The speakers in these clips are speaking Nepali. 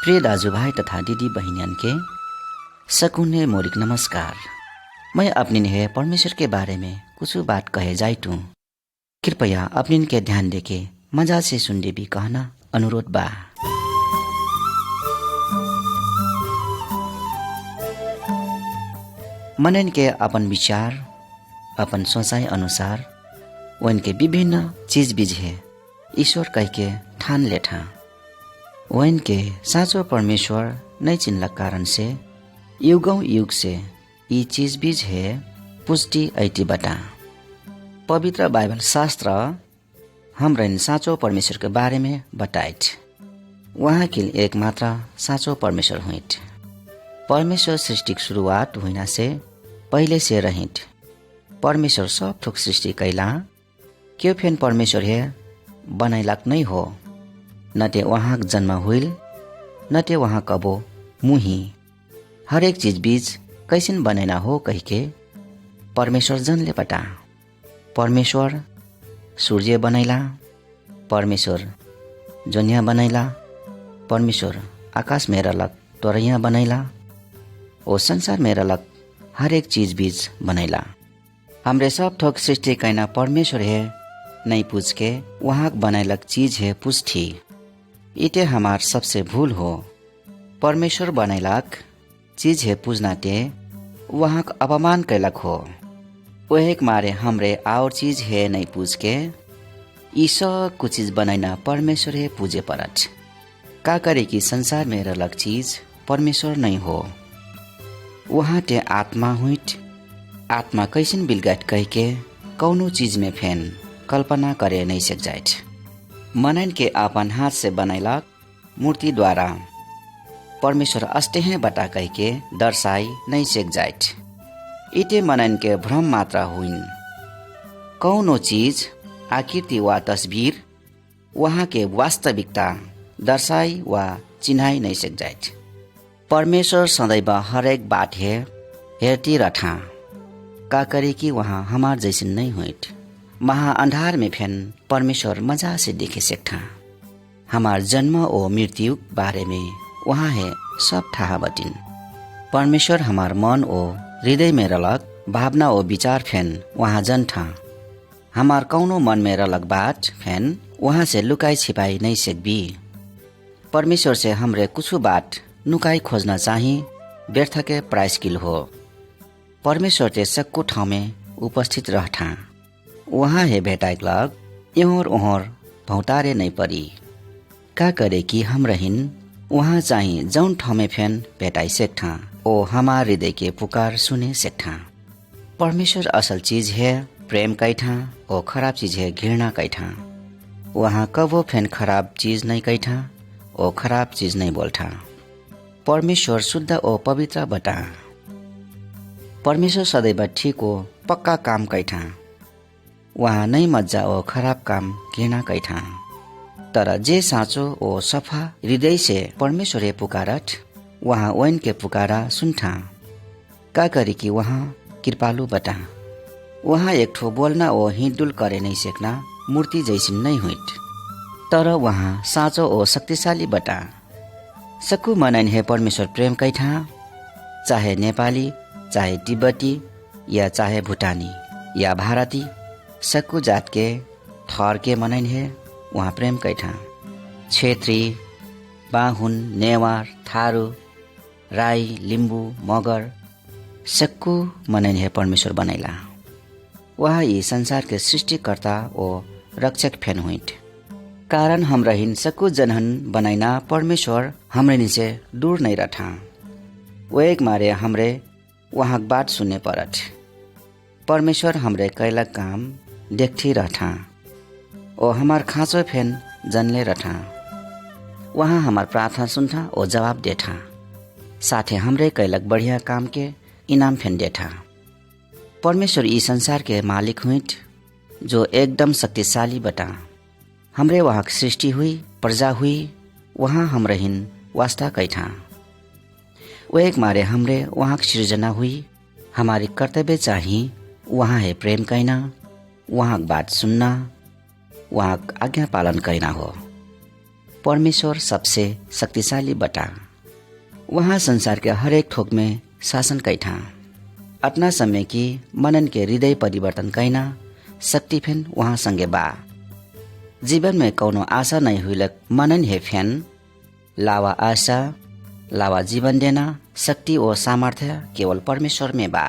प्रिय दाजुभाई तथा दीदी बहनियन के सकुने मोरिक नमस्कार। मैं अपनी है परमेश्वर के बारे में कुछ बात कहे जाइटू। कृपया अपनी के ध्यान देके मजा से सुन दे भी कहना अनुरोध बा। मनन के अपन विचार अपन सोचाई अनुसार उनके विभिन्न चीज बीज है ईश्वर कह के ठान लेठा। वैन के साँचो परमेश्वर नै चिन्ह कारण से युगौं युग से यी चीज बीज है पुष्टि ऐटी बटा। पवित्र बाइबल शास्त्र हमरन साँचो परमेश्वर के बारे में बताइट। वहाँ के एक मात्र साँचो परमेश्वर हुइट। परमेश्वर सृष्टि की शुरुआत हुइना से पहले से रहित। परमेश्वर सब थोक सृष्टि कैला क्यों फेन परमेश्वर है बनाइलाक नहीं हो। न ते वहाँ जन्म हुइल न ते वहाँ कबो मुही हरेक चीज बीज कैसिन बनैना हो कह के परमेश्वर जनले पटा। परमेश्वर सूर्य बनैला, परमेश्वर जनिया बनैला, परमेश्वर आकाश में रहलक तोरैया बनैला, ओ संसार में रहलक हरेक चीज बीज बनैला। हमरे सब थोक सृष्टि कैना परमेश्वर है नहीं पूछ के वहाँ बनैलक चीज है पुष्टि। इटे हमार सबसे भूल हो। परमेश्वर बनैलक चीज है पूजनाते वहाँ अपमान कैलक हो। वह मारे हमरे और चीज है नहीं पूछ के ई सब कुछ चीज बनैना परमेश्वर है पूजे परत। का करे कि संसार में रहलक चीज परमेश्वर नहीं हो। वहाँ ते आत्मा हुइट। आत्मा कैसिन बिलगाट कह के कौनो चीज में फेन कल्पना करे नहीं सक जाइट। मनन के अपन हाथ से बनैलक मूर्ति द्वारा परमेश्वर अस्ते हैं बता कह के दर्शाई नहीं सक जाइट। इटे मनन के भ्रम मात्रा हुइन। कौनो चीज आकृति वा तस्वीर वहाँ के वास्तविकता दर्शाई वा चिन्हाई नहीं सक जाइट। परमेश्वर सदैव हरेक बात है हेरती रठा। का करे कि वहाँ हमार जैसन नहीं हुइट। महा अंधार में फेन परमेश्वर मजा से देखे सकता। हमार जन्म और मृत्यु बारे में वहाँ है सब थाहा बटिन। परमेश्वर हमार मन और हृदय में रलक भावना और विचार फेन वहाँ जनठा। हमार कौनो मन में रलक बात फेन वहाँ से लुकाई छिपाई नहीं सकबी। परमेश्वर से हमरे कुछ बात नुकाई खोजना चाही व्यर्थ के प्रायश्किल हो। परमेश्वर ते सक्को ठाउँ में उपस्थित रहठा। वहाँ है भेटाइक लग एहोर ओहोर भौतारे नहीं परी। का करे कि हम रहिन वहाँ चाहिँ जौन ठाउँ में फेन भेटाई सेक्ठा ओ हमार हृदय के पुकार सुने सेक्ठा। परमेश्वर असल चीज है प्रेम कैठा ओ खराब चीज है घृणा कैठा। वहाँ कबो फेन खराब चीज नहीं कैठा ओ खराब चीज नहीं बोलठा। परमेश्वर शुद्ध ओ पवित्र बटा। परमेश्वर सदैव ठीक ओ पक्का काम कैठा। वहाँ नहीं मजा ओ खराब काम घृणा कैठा। तर जे साँचो ओ सफा हृदय से परमेश्वर पुकारत वहाँ वैन के पुकारा सुनठा। का करी कि वहाँ कृपालु बटा। वहाँ एक ठो बोलना ओ हिँडुल करे नहीं सेक्ना मूर्ति जैसिन नहीं हुइट। तर वहाँ साँचो ओ शक्तिशाली बटा। सकु मनन है परमेश्वर प्रेम कैठा। चाहे नेपाली चाहे तिब्बती या चाहे भुटानी या भारती सकु जात के थर के मनन है वहाँ प्रेम कैठा। क्षेत्री बाहुन नेवार थारू राई लिम्बू मगर सकु मनन है परमेश्वर बनैला। वहाँ यी संसार के सृष्टिकर्ता ओ रक्षक फेन हुइट। कारण हम रहिन सकु जनहन बनैना परमेश्वर हमरे नीचे दूर नहीं रठा। वो एक मारे हमरे वहाँ बात सुनने परत। परमेश्वर हमरे कैला काम देखती रठा ओ हमार खाँचो फेन जनले रठा। वहाँ हमार प्रार्थना सुनथा ओ जवाब देठा। साथे हमरे कैलक बढ़िया काम के इनाम फेन देठा। परमेश्वर ई संसार के मालिक हुइट जो एकदम शक्तिशाली बटा। हमरे वहाँ सृष्टि हुई प्रजा हुई वहाँ हम रहिन वास्ता कैठा। वो एक मारे हमरे वहाँ सृजना हुई। हमारी कर्तव्य चाहिए वहाँ है प्रेम कैना वहाँ बात सुनना वहाँ आज्ञा पालन कैना हो। परमेश्वर सबसे शक्तिशाली बटा। वहाँ संसार के हरेक थोक में शासन कैठा। अपना समय की मनन के हृदय परिवर्तन कैना शक्ति फेन वहाँ संगे बा। जीवन में कौनो आशा नहीं हुईलक मनन है फेन लावा आशा लावा जीवन देना शक्ति व सामर्थ्य केवल परमेश्वर में बा।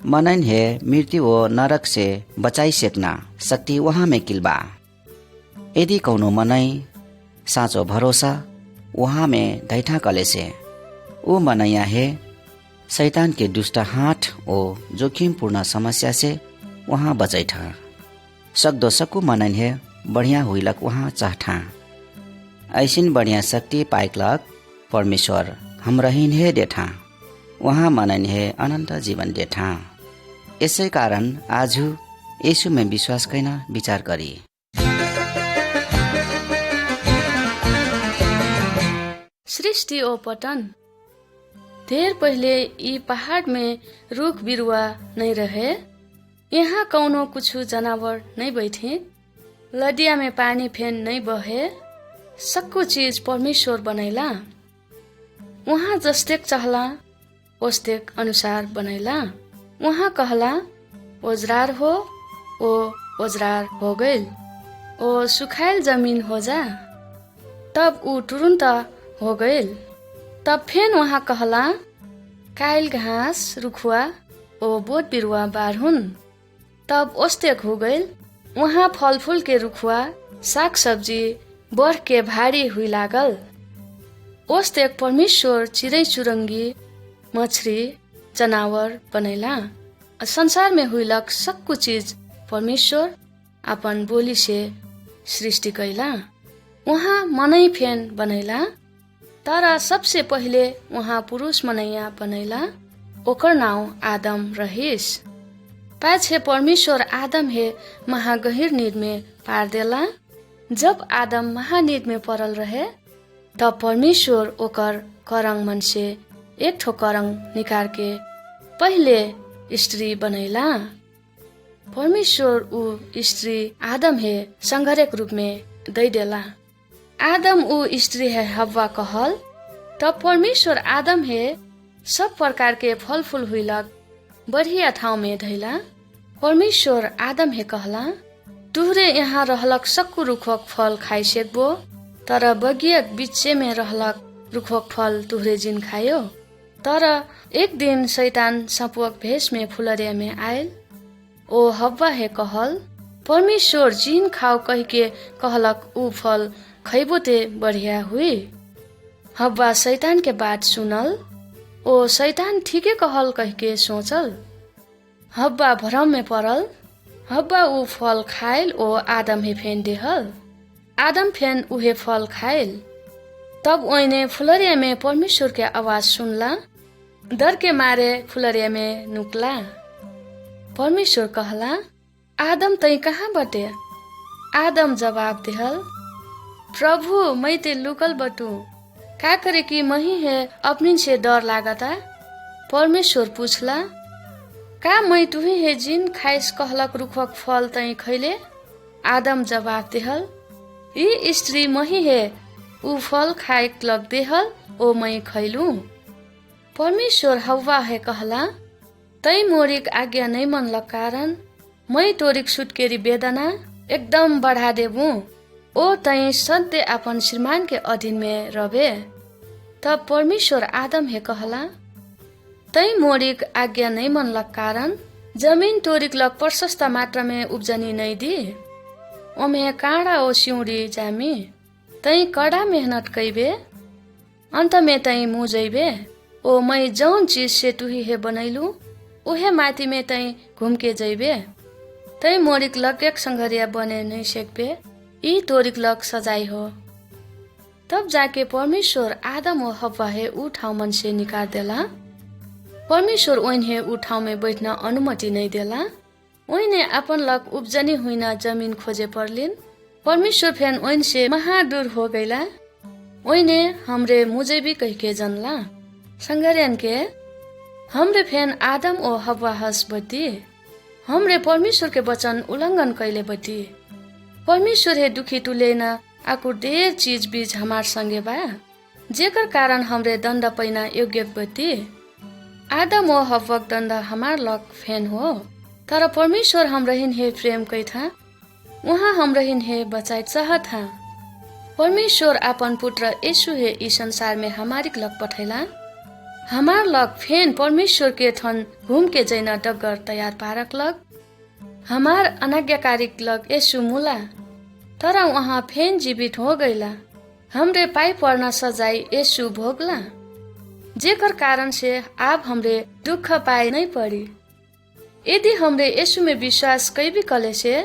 मनन है मृत्यु व नरक से बचाई सेकना शक्ति वहाँ में किल बा। यदि कौनो मनई साँचो भरोसा वहाँ में दैठा कले से वो मनैया है शैतान के दुष्ट हाथ और जोखिमपूर्ण समस्या से वहाँ बचैठा। सक्दो सकु मनन है बढ़िया हुईलक वहाँ चाहठा। ऐसिन बढ़िया शक्ति पाइकलक परमेश्वर हम रहीन है देठा। वहाँ मनन है अनंत जीवन देठा। यसै कारण आज यीशु में विश्वास कैना विचार करी। सृष्टि ओ पतन। धेर पहिले यी पहाड़ में रुख बिरुवा नहीं रहे। यहाँ कौनो कुछ जनावर नहीं बैठे। लदिया में पानी फेन नहीं बहे। सक्कु चीज परमेश्वर बनैला। वहाँ जस्तेक चहला ओस्तेक अनुसार बनैला। वहाँ कहला ओजरार हो ओ ओजरार हो गइल। ओ सुखाइल जमीन हो जा तब ऊ तुरंत हो गइल। तब फेन वहाँ कहला काइल घाँस रुखुआ ओ बोट बिरुवा बारहुन तब ओस्तेक हो गइल। वहाँ फलफूल के रुखुआ साग सब्जी बढ़ के भारी हुई लागल। ओस्तेक परमेश्वर चिड़ै चुरंगी मछली जनावर बनैला। संसार में हुईलक सक्कु चीज परमेश्वर अपन बोली से सृष्टि कैला। वहाँ मनै फेन बनैला। तर सबसे पहिले वहाँ पुरुष मनैया बनैला। ओकर नाउँ आदम रहिस। पाछे परमेश्वर आदम हे महागहिर नींद में पार देला। जब आदम महानींद में पड़ल रहे तब परमेश्वर ओकर करंग मन से एक ठो करंग निकाल के पहले स्त्री बनैला। परमेश्वर ऊ स्त्री आदम हे संघरक रूप में दे देला। आदम ऊ स्त्री है हव्वा कहल। तब परमेश्वर आदम हे सब प्रकार के फल फूल हुईलक बढ़िया ठाउँ में धैला। परमेश्वर आदम हे कहला तुहरे यहाँ रहलक सक्कु रुखक फल खाई सेकबो तर बगियक बीचे में रहलक रुखक फल तुहरे जिन खायो। तर एक दिन शैतान सपुअक भेष में फुलरिया में आयल। ओ हव्वा हे कहल परमेश्वर जिन खाओ कह के कहलक ऊ फल खैबो ते बढ़िया हुई। हव्वा शैतान के बात सुनल। ओ शैतान ठीके कहल कह के सोचल। हव्वा भ्रम में पड़ल। हव्वा ऊ फल खाइल ओ आदम हे फेन देहल। आदम फेन उहे फल खाइल। तब ओइने फुलरिया में परमेश्वर के आवाज सुनला। डर के मारे फुलरिया में नुकला। परमेश्वर कहला आदम तई कहाँ बटे? आदम जवाब देहल प्रभु मैं ते लुकल बटू का करे कि मही है अपनी से डर लागता। परमेश्वर पूछला का मैं तुही है जिन खाइस कहलक रुखक फल तई खैले? आदम जवाब देहल ई स्त्री मही है ऊ फल खाइक लग देहल ओ मैं खैलू। परमेश्वर हव्वा है कहला तई मोरिक आज्ञा नहीं मनलक कारण मैं तोरिक सुटकेरी वेदना एकदम बढ़ा देबू। ओ तई सत्य अपन श्रीमान के अधीन में रहे। तब परमेश्वर आदम हे कहला तई मोरिक आज्ञा नहीं मनलक कारण जमीन तोरिक लग प्रशस्त मात्रा में उपजनी नहीं दी। ओमे काँडा ओ सिउडी जामी तई कड़ा मेहनत कैबे अंत में तई मुँह जैबे। ओ मैं जौन चीज से तुही हे बनैलू उहे माथि में तई घूम के जैबे। तई मोरिक लग एक संघरिया बने नहीं सेकबे। ई तोरिक लग सजाई हो। तब जाके परमेश्वर आदम और हव्वा हे ऊ ठाउँ मन से निकाल देला। परमेश्वर ओइने ऊ ठाउँ में बैठना अनुमति नहीं देला। ओइने अपन लग उपजनी हुईना जमीन खोजे परलिन। परमेश्वर फेन ओइन से महादूर हो गईला। ओइने हमरे मुझे भी कह के जनला संगरियन के हमरे फेन आदम और हव्वा हस बती हमरे परमेश्वर के वचन उल्लंघन कैले बती। परमेश्वर हे दुखी तुलेना आकु ढेर चीज बीज हमार संगे बा, जेकर कारण हमरे दण्ड पैना योग्य बती। आदम ओ हव्वक दण्ड हमार लग फेन हो, तर परमेश्वर हमरहिन हे प्रेम कै था, उहाँ हमरहिन हे बचाइ चाह था। परमेश्वर आपन पुत्र यीशु हे ई संसार में हमारिक लग पठैला। हमार लग फेन परमेश्वर के थन घूम के जैना डगर तैयार पारक लग। हमार अनाज्ञाकारी लग यीशु मुला, तर वहाँ फेन जीवित हो गईला। हमरे पाई पर्न सजाई यीशु भोगला, जेकर कारण से आप हमरे दुख पाए नहीं पड़ी। यदि हमरे यीशु में विश्वास कई भी कले से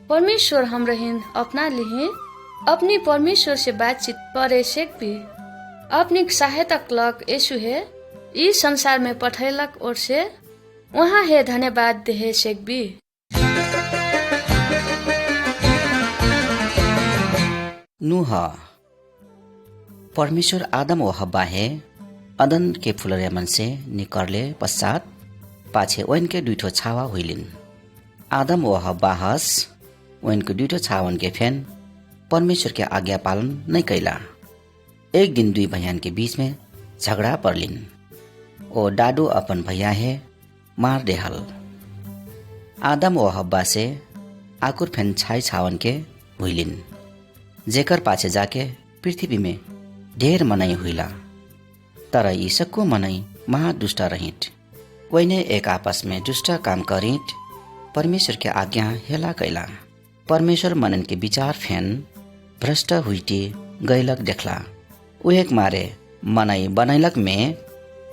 परमेश्वर हमरहिन अपना लिए अपनी परमेश्वर से बातचीत करे सेक भी अपनी सहायतक लग यीशु है ई संसार में पठैलक और से वहाँ है धन्यवाद देहे सेक भी। नूह परमेश्वर आदम व हब्बा है अदन के फुलरे मन से निकलले पश्चात पाछे ओइन के दुईठो छावा हुइलिन्। आदम व हब्बा हस ओइन के दुईठो छावन के फेन परमेश्वर के आज्ञा पालन नहीं कैला। एक दिन दुई भैयान के बीच में झगड़ा परलिन्। ओ डाडू अपन भैया है मार देहल। आदम व हब्बा से आकुर फेन छाई छावन के हुइलिन्, जेकर पाछे जाके पृथ्वी में ढेर मनाई हुइला। तर यी सक्कु मनाई महा दुष्ट रहित। वैने एक आपस में दुष्ट काम करित परमेश्वर के आज्ञा हेला कैला। परमेश्वर मनन के विचार फेन भ्रष्ट हुइटी गैलक देखला। उहेक मारे मनाई बनैलक में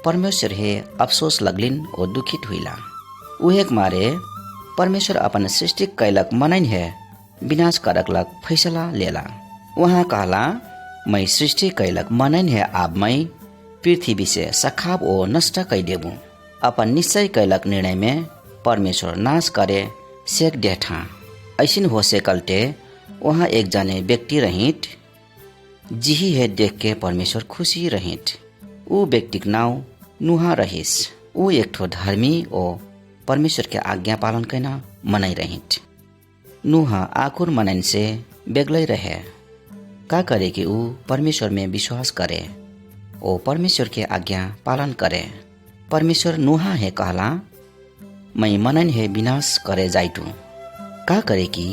परमेश्वर हे अफसोस लगलिन और दुखित हुइला। उहेक मारे परमेश्वर अपन सृष्टि कैलक मनैन है विनाश करकलक फैसला लेला। वहाँ कहला मैं सृष्टि कैलक मनैन है आब मैं पृथ्वी से सखाब ओ नष्ट कै देबू। अपन निश्चय कैलक निर्णय में परमेश्वर नाश करे सेक देठा। ऐसिन हो सेकल्टे वहाँ एक जने व्यक्ति रहित जिही है देख के परमेश्वर खुशी रहित। ऊ व्यक्तिक नाम नूह रहिस। ऊ एक ठो धर्मी ओ परमेश्वर के आज्ञा पालन कैना मनाई रहित। नूह आकुर मनन से बेग्लै रहे। का करे कि ऊ परमेश्वर में विश्वास करे ओ परमेश्वर के आज्ञा पालन करे। परमेश्वर नूह है कहला मैं मनन है विनाश करे जाइटू। का करे कि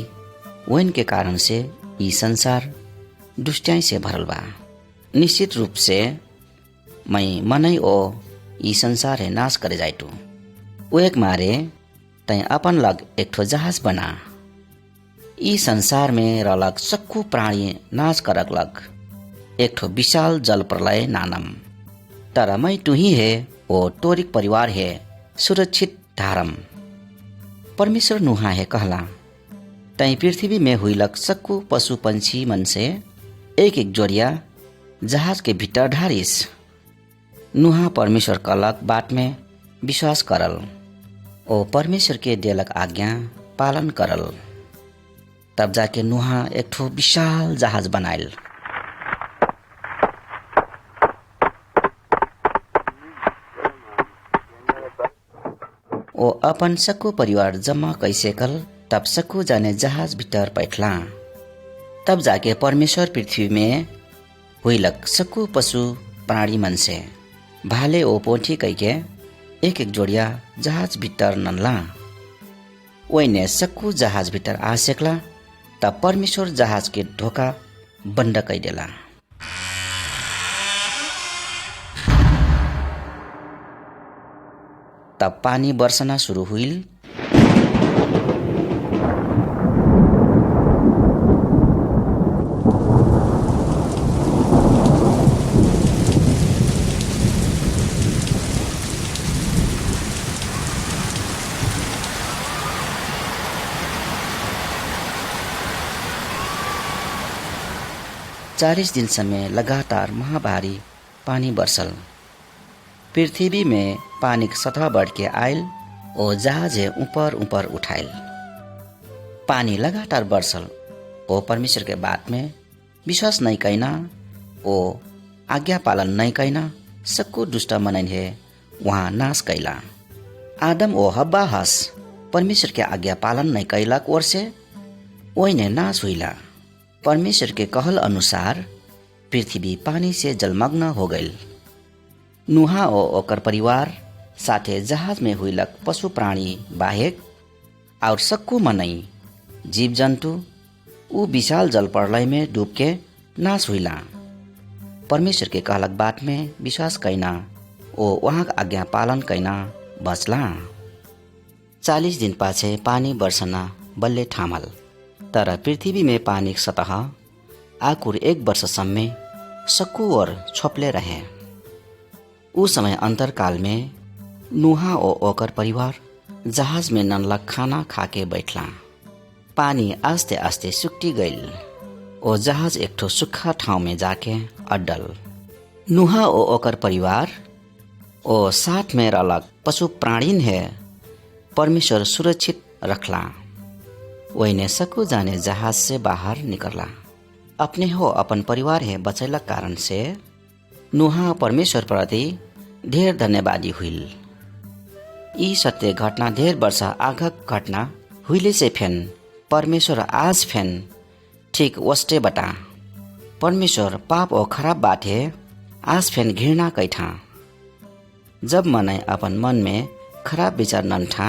वैन के कारण से ई संसार दुष्टाई से भरल बा। निश्चित रूप से मैं मनई ओ ई संसार है नाश करे जाइटू। वो एक मारे तै अपन लग एक ठो जहाज बना। ई संसार में रलक सक्कु प्राणी नाश करक लग एक ठो विशाल जल प्रलय नानम। तर मैं तुही है ओ तोरिक परिवार है सुरक्षित धारम। परमेश्वर नूह है कहला तै पृथ्वी में हुइलक सक्कु पशु पंछी मन से एक एक जोड़िया जहाज के भीतर ढारिस। नूह परमेश्वर कलक बात में विश्वास करल ओ परमेश्वर के देलक आज्ञा पालन करल। तब जाके नूह एक ठो विशाल जहाज बनाइल। ओ अपन सक्कु परिवार जम्मा कैसे कल तब सक्कु जाने जहाज भीतर बैठला। तब जाके परमेश्वर पृथ्वी में हुइलक सक्कु पशु प्राणी मन से भाले ओ पोठी कैके एक एक जोड़िया जहाज भीतर ननला। ओइने सक्कु जहाज भीतर आ सेकला। तब परमेश्वर जहाज के ढोका बंद कै देला। तब पानी बर्सना शुरू हुइल। चालीस दिन समय लगातार महाभारी पानी बरसल। पृथ्वी में पानी की सतह बढ़ के आयल और जहाज ऊपर ऊपर उठाइल। पानी लगातार बरसल ओ परमेश्वर के बात में विश्वास नहीं कैना ओ आज्ञा पालन नहीं कैना सक्कु दुष्ट मनन है वहाँ नाश कैला। आदम ओ हब्बा हस परमेश्वर के आज्ञा पालन नहीं कैलक और से ओइने नाश हुइला। परमेश्वर के कहल अनुसार पृथ्वी पानी से जलमग्न हो गई। नुहा और ओकर परिवार साथे जहाज में हुईलक पशु प्राणी बाहेक और सक्कू मनई जीव जंतु ऊ विशाल जल प्रलय में डूब के नाश हुईला। परमेश्वर के कहलक बात में विश्वास कैना ओ वहाँ आज्ञा पालन कैना बचला। 40 दिन पाछे पानी बर्सना बल्ले ठामल, तर पृथ्वी में पानी सतह आकुर 1 वर्षसम्म सक्कू और छोपले रहे। उस समय अंतरकाल में नुहा और ओकर परिवार जहाज में ननलक खाना खाके बैठला। पानी आस्ते आस्ते सुक्टी गईल और जहाज एक ठो सुखा ठाउँ में जाके अड्डल। नुहा और ओकर परिवार और साथ में रहलक पशु प्राणीन है परमेश्वर सुरक्षित रखला। वही ने सक्कू जाने जहाज से बाहर निकलला। अपने हो अपन परिवार है बचैलक कारण से नुहा परमेश्वर प्रति ढेर धन्यवादी हुइल। यी सत्य घटना ढेर वर्ष आगक घटना हुइले से फेन परमेश्वर आज फेन ठीक वस्टे बटा। परमेश्वर पाप और खराब बाटे आज फेन घृणा कैठा। जब मनै अपन मन में खराब विचार नन्ठा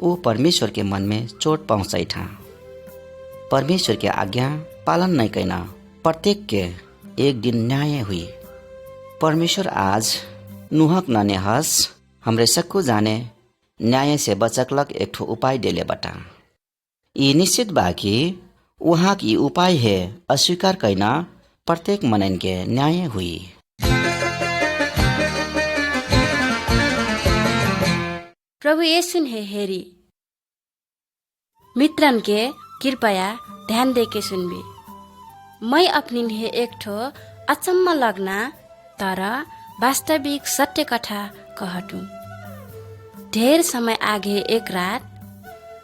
ऊ परमेश्वर के मन में चोट पहुँचैठा। परमेश्वर के आज्ञा पालन नहीं कैना प्रत्येक के एक दिन न्याय हुई। परमेश्वर आज नुहक नने हस हमरे सक्कू जाने न्याय से बचकलक एक ठो उपाय देले बटा। ये निश्चित बा कि वहाँ की उपाय है अस्वीकार कैना प्रत्येक मनन के न्याय हुई। प्रभु यीशु ने हेरी मित्रन के कृपया ध्यान दे के सुनबी। मैं अपनी ने एक ठो अचम्म लगना तर वास्तविक सत्य कथा कहटू। ढेर समय आगे एक रात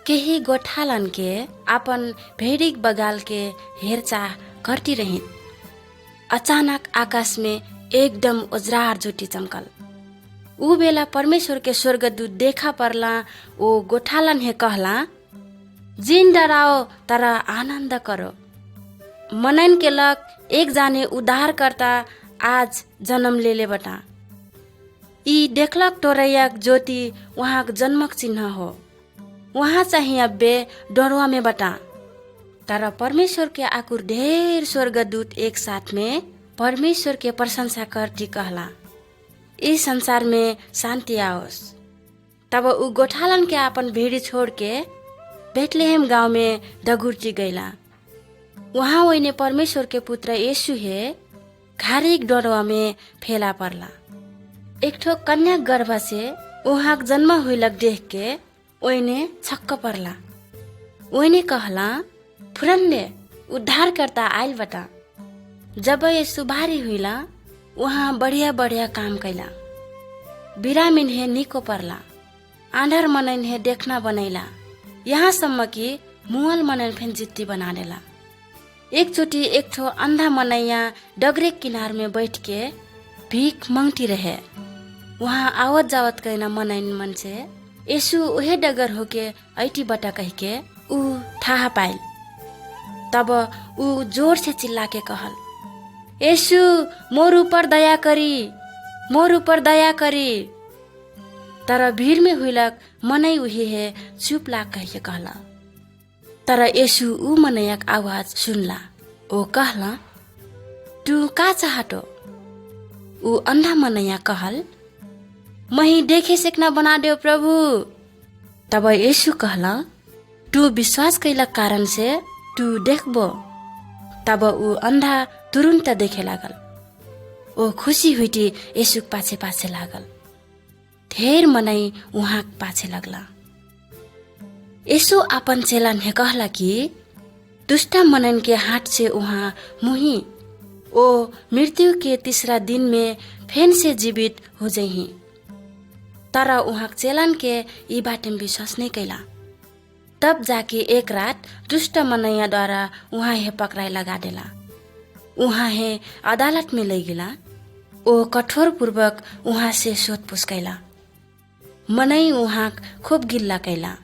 केही गोठालन के अपन भेड़ी बगाल के हेरचाह करती रही। अचानक आकाश में एकदम उजरार ज्योति चमकल। ऊ बेला परमेश्वर के स्वर्गदूत देखा परला। ओ गोठालन हे कहला, जिन डराओ तर आनंद करो। मनन के लक एक जाने उद्धार करता आज जन्म लेले बटा। ई देखलक टोरैयाक ज्योति वहाँ जन्मक चिन्ह हो। वहाँ चाहिँ अब्बे डरुआ में बटा। तर परमेश्वर के आकुर ढेर स्वर्गदूत एक साथ में परमेश्वर के प्रशंसा करती कहला, इस संसार में शांति आओस्। तब ऊ गोठालन के अपन भेड़ी छोड़ के बेथलेहेम गांव में दगुर्ती गईला। वहाँ वही ने परमेश्वर के पुत्र यीशु है घारिक डरुआ में फेला परला। एक ठो कन्या गर्भ से वहाँ जन्म हुईलक देख के ओइने छक्क परला। ओइने कहला, फुरन्ने उद्धार करता आइल बता। जब यीशु भारी हुईला वहाँ बढ़िया बढ़िया काम कैला। बिरामीन है निको परला। आंधर मनैन है देखना बनैला। यहाँ सम्म कि मुअल मनैन फेन जित्ती बना देला। एक चोटी एक ठो अंधा मनैया डगरे किनार में बैठ के भीख मांगती रहे। वहाँ आवत जावत कैना मनैन मन से यीशु उहे डगर होके ऐटी बटा कह के ऊ थाहा पाइल। तब ऊ जोर से चिल्ला के कहल, यीशु मोर ऊपर दया करी, मोर ऊपर दया करी। तर भीड़ में हुईलक मनै उही है चुप लाग कह के कहला। तर यीशु ऊ मनैयक आवाज सुनला। ओ कहला, तू का चाहतो? ऊ अंधा मनैया कहल, मही देखे सेकना बना दे प्रभु। तब यीशु कहला, तू विश्वास कैला कारण से तू देखबो। तब ऊ अंधा तुरंत देखे लागल। ओ खुशी हुईटी यीशु पाछे पाछे लागल। ढेर मनै उहाँ पाछे लगला। यीशु अपन चेलन हे कहला कि दुष्ट मनन के हाथ से उहाँ मुही ओ मृत्यु के तीसरा दिन में फेन से जीवित हो जही। तर उहाँ चेलन के ई बाटे में विश्वास नहीं कैला। तब जाके एक रात दुष्ट मनैया द्वारा उहाँ हे पकड़ाई लगा देला। उहाँ हे अदालत में ले गेला। ओ कठोर पूर्वक उहाँ से सोधपूछ कैला। मनै उहाँ खूब गिल्ला कैला।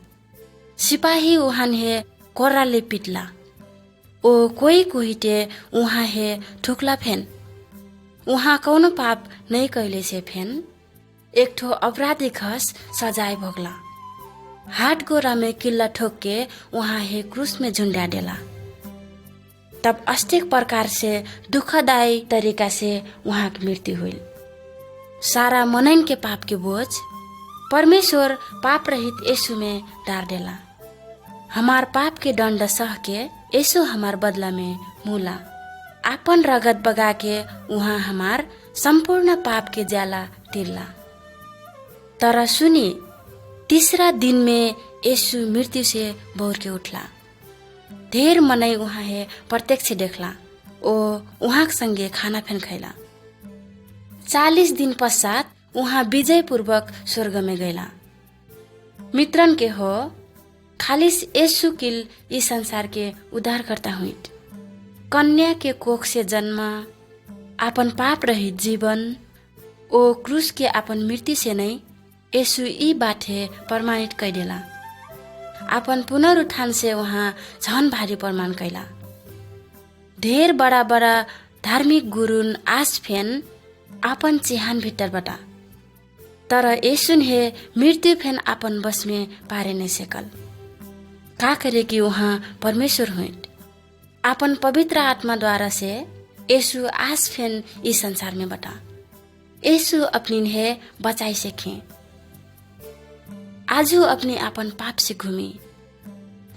सिपाही उहाँ हे कोर्राले पिटला। ओ कोही कोही टे उहाँ हे ठुक्ला फेन उहाँ कौनो पाप नहीं कैले से फेन एक ठो अपराधी खस सजाय भोगला। हाट गोरा में किल्ला ठोक के उहाँ हे क्रूस में झुंडा देला। तब अष्टेक प्रकार से दुखदायी तरीका से उहाँ की मृत्यु हुई। सारा मनैन के पाप के बोझ परमेश्वर पाप रहित यीशु में डाल देला। हमार पाप के दंड सह के यीशु हमार बदला में मूला आपन रगत बगा के उहाँ हमार संपूर्ण पाप के ज्याला तिरला। तर सुनी तीसरा दिन में यीशु मृत्यु से बौर के उठला। ढेर मनै उहाँ हे प्रत्यक्ष देखला ओ उहाँ संगे खाना फेन खैला। 40 दिन पश्चात उहाँ विजय पूर्वक स्वर्ग में गैला। मित्रन के हो खालिस यीशु किल इस संसार के उद्धारकर्ता हुइट। कन्या के कोख से जन्म आपन पाप रहित जीवन ओ क्रूस के आपन मृत्यु से नै यीशु ई बाटे प्रमाणित कैदेला। आपन पुनरुत्थान से उहाँ झन भारी प्रमाण कैला। ढेर बड़ा बड़ा धार्मिक गुरुन आस फेन आपन चिहान भित्तरबाट तर यीशुन हे मृत्यु फेन आपन बस में पारे नै सकल। का करे कि उहाँ परमेश्वर हुइट। आपन पवित्र आत्मा द्वारा से यीशु आस फेन इस संसार में बटा यीशु अपनी हे बचाई सके। आजु अपने आपन पाप से घूमी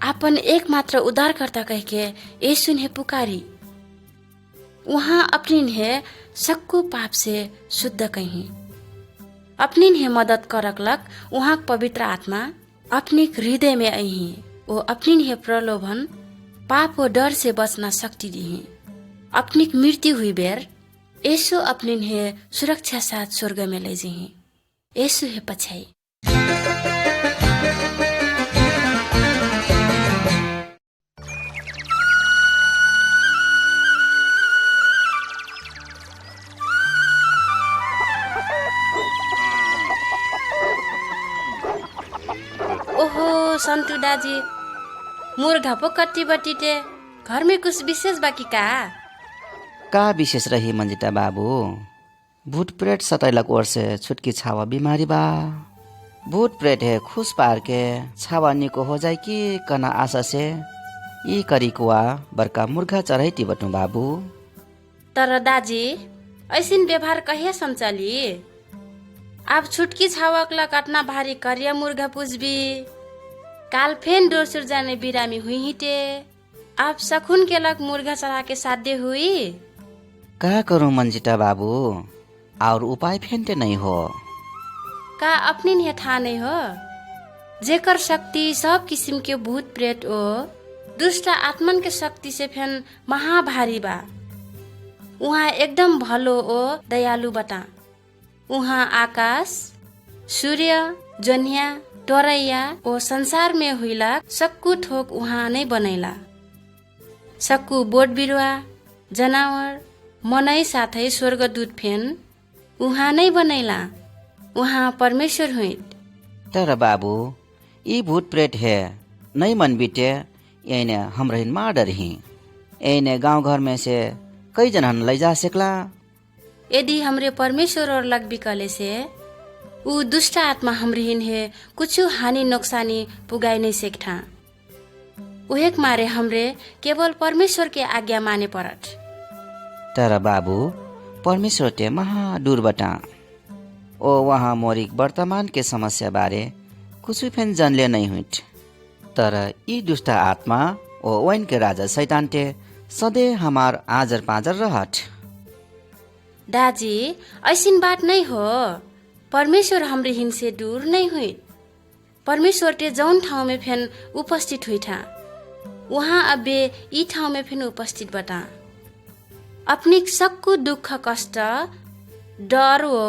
आपन एकमात्र उद्धारकर्ता कह के यीशु ने पुकारी। वहाँ अपनी हे सक्कु पाप से शुद्ध कहीं अपनी हे मदद करकलक। वहाँ पवित्र आत्मा अपनी हृदय में आई वो अपनी हे प्रलोभन पाप और डर से बचना शक्ति दी। अपनी मृत्यु हुई बेर यीशु अपनी हे सुरक्षा साथ स्वर्ग में ले जी। यीशु हे पछाई। ओहो संतु दाजी मुर्गा पो कट्टी बटीटे घर में कुछ विशेष बाकी का विशेष रही मंजिता बाबू। भूत प्रेत सतैलक ओर से छुटकी छावा बीमारी बा। भूत प्रेत है खुश पार के छावा निको हो जाए कि कना आशा से ई करिकुआ बड़का मुर्गा चढ़ैती बटू बाबू। तर दाजी ऐसिन व्यवहार कहिया संचली। आप छुटकी छावकला काटना भारी करिया मुर्गा पुजबी काल फेन डोरसुर जाने बिरामी हुई हिटे। आप सखुन के लग मुर्गा चढ़ा के साध्य हुई। का करूं मंजिता बाबू और उपाय फेंटे नहीं हो। का अपनी ने ठा नहीं हो जेकर शक्ति सब किसिम के भूत प्रेत ओ दुष्ट आत्मन के शक्ति से फेन महाभारी बा। उहाँ एकदम भलो ओ दयालु बता। उहाँ आकाश सूर्य जन्या टोरैया ओ संसार में हुइला सक्कु ठोक उहाँ नै बनैला। सक्कु बोट बिरुवा जनावर मनै साथै स्वर्गदूत फेन उहाँ नै बनैला। उहाँ परमेश्वर हुइट। तर बाबू ई भूत प्रेत है नहीं मन बीते यही हम रहीन मार डरही यही गांव घर में से कई जन ले जा सकला। यदि हमरे परमेश्वर और लग बिकले से ऊ दुष्ट आत्मा हमरिन है कुछ हानि नोक्सानी पुगाई नहीं सकता। उहेक मारे हमरे केवल परमेश्वर के आज्ञा माने परत। तर बाबू परमेश्वर ते महा दूर बटा ओ वहाँ मोरिक वर्तमान के समस्या बारे कुछ फेन जनले नहीं हुइट। तर ई दुष्ट आत्मा ओ वैन के राजा शैतान ते सधे हमार आजर पाजर रहट। दाजी ऐसिन बात नहीं हो। परमेश्वर हमरे हिन से दूर नहीं हुई। परमेश्वर ते जौन ठाउँ में फेन उपस्थित हुई था वहाँ अबे ई ठाउँ में फेन उपस्थित बता। अपनी सक्कु दुख कष्ट डर वो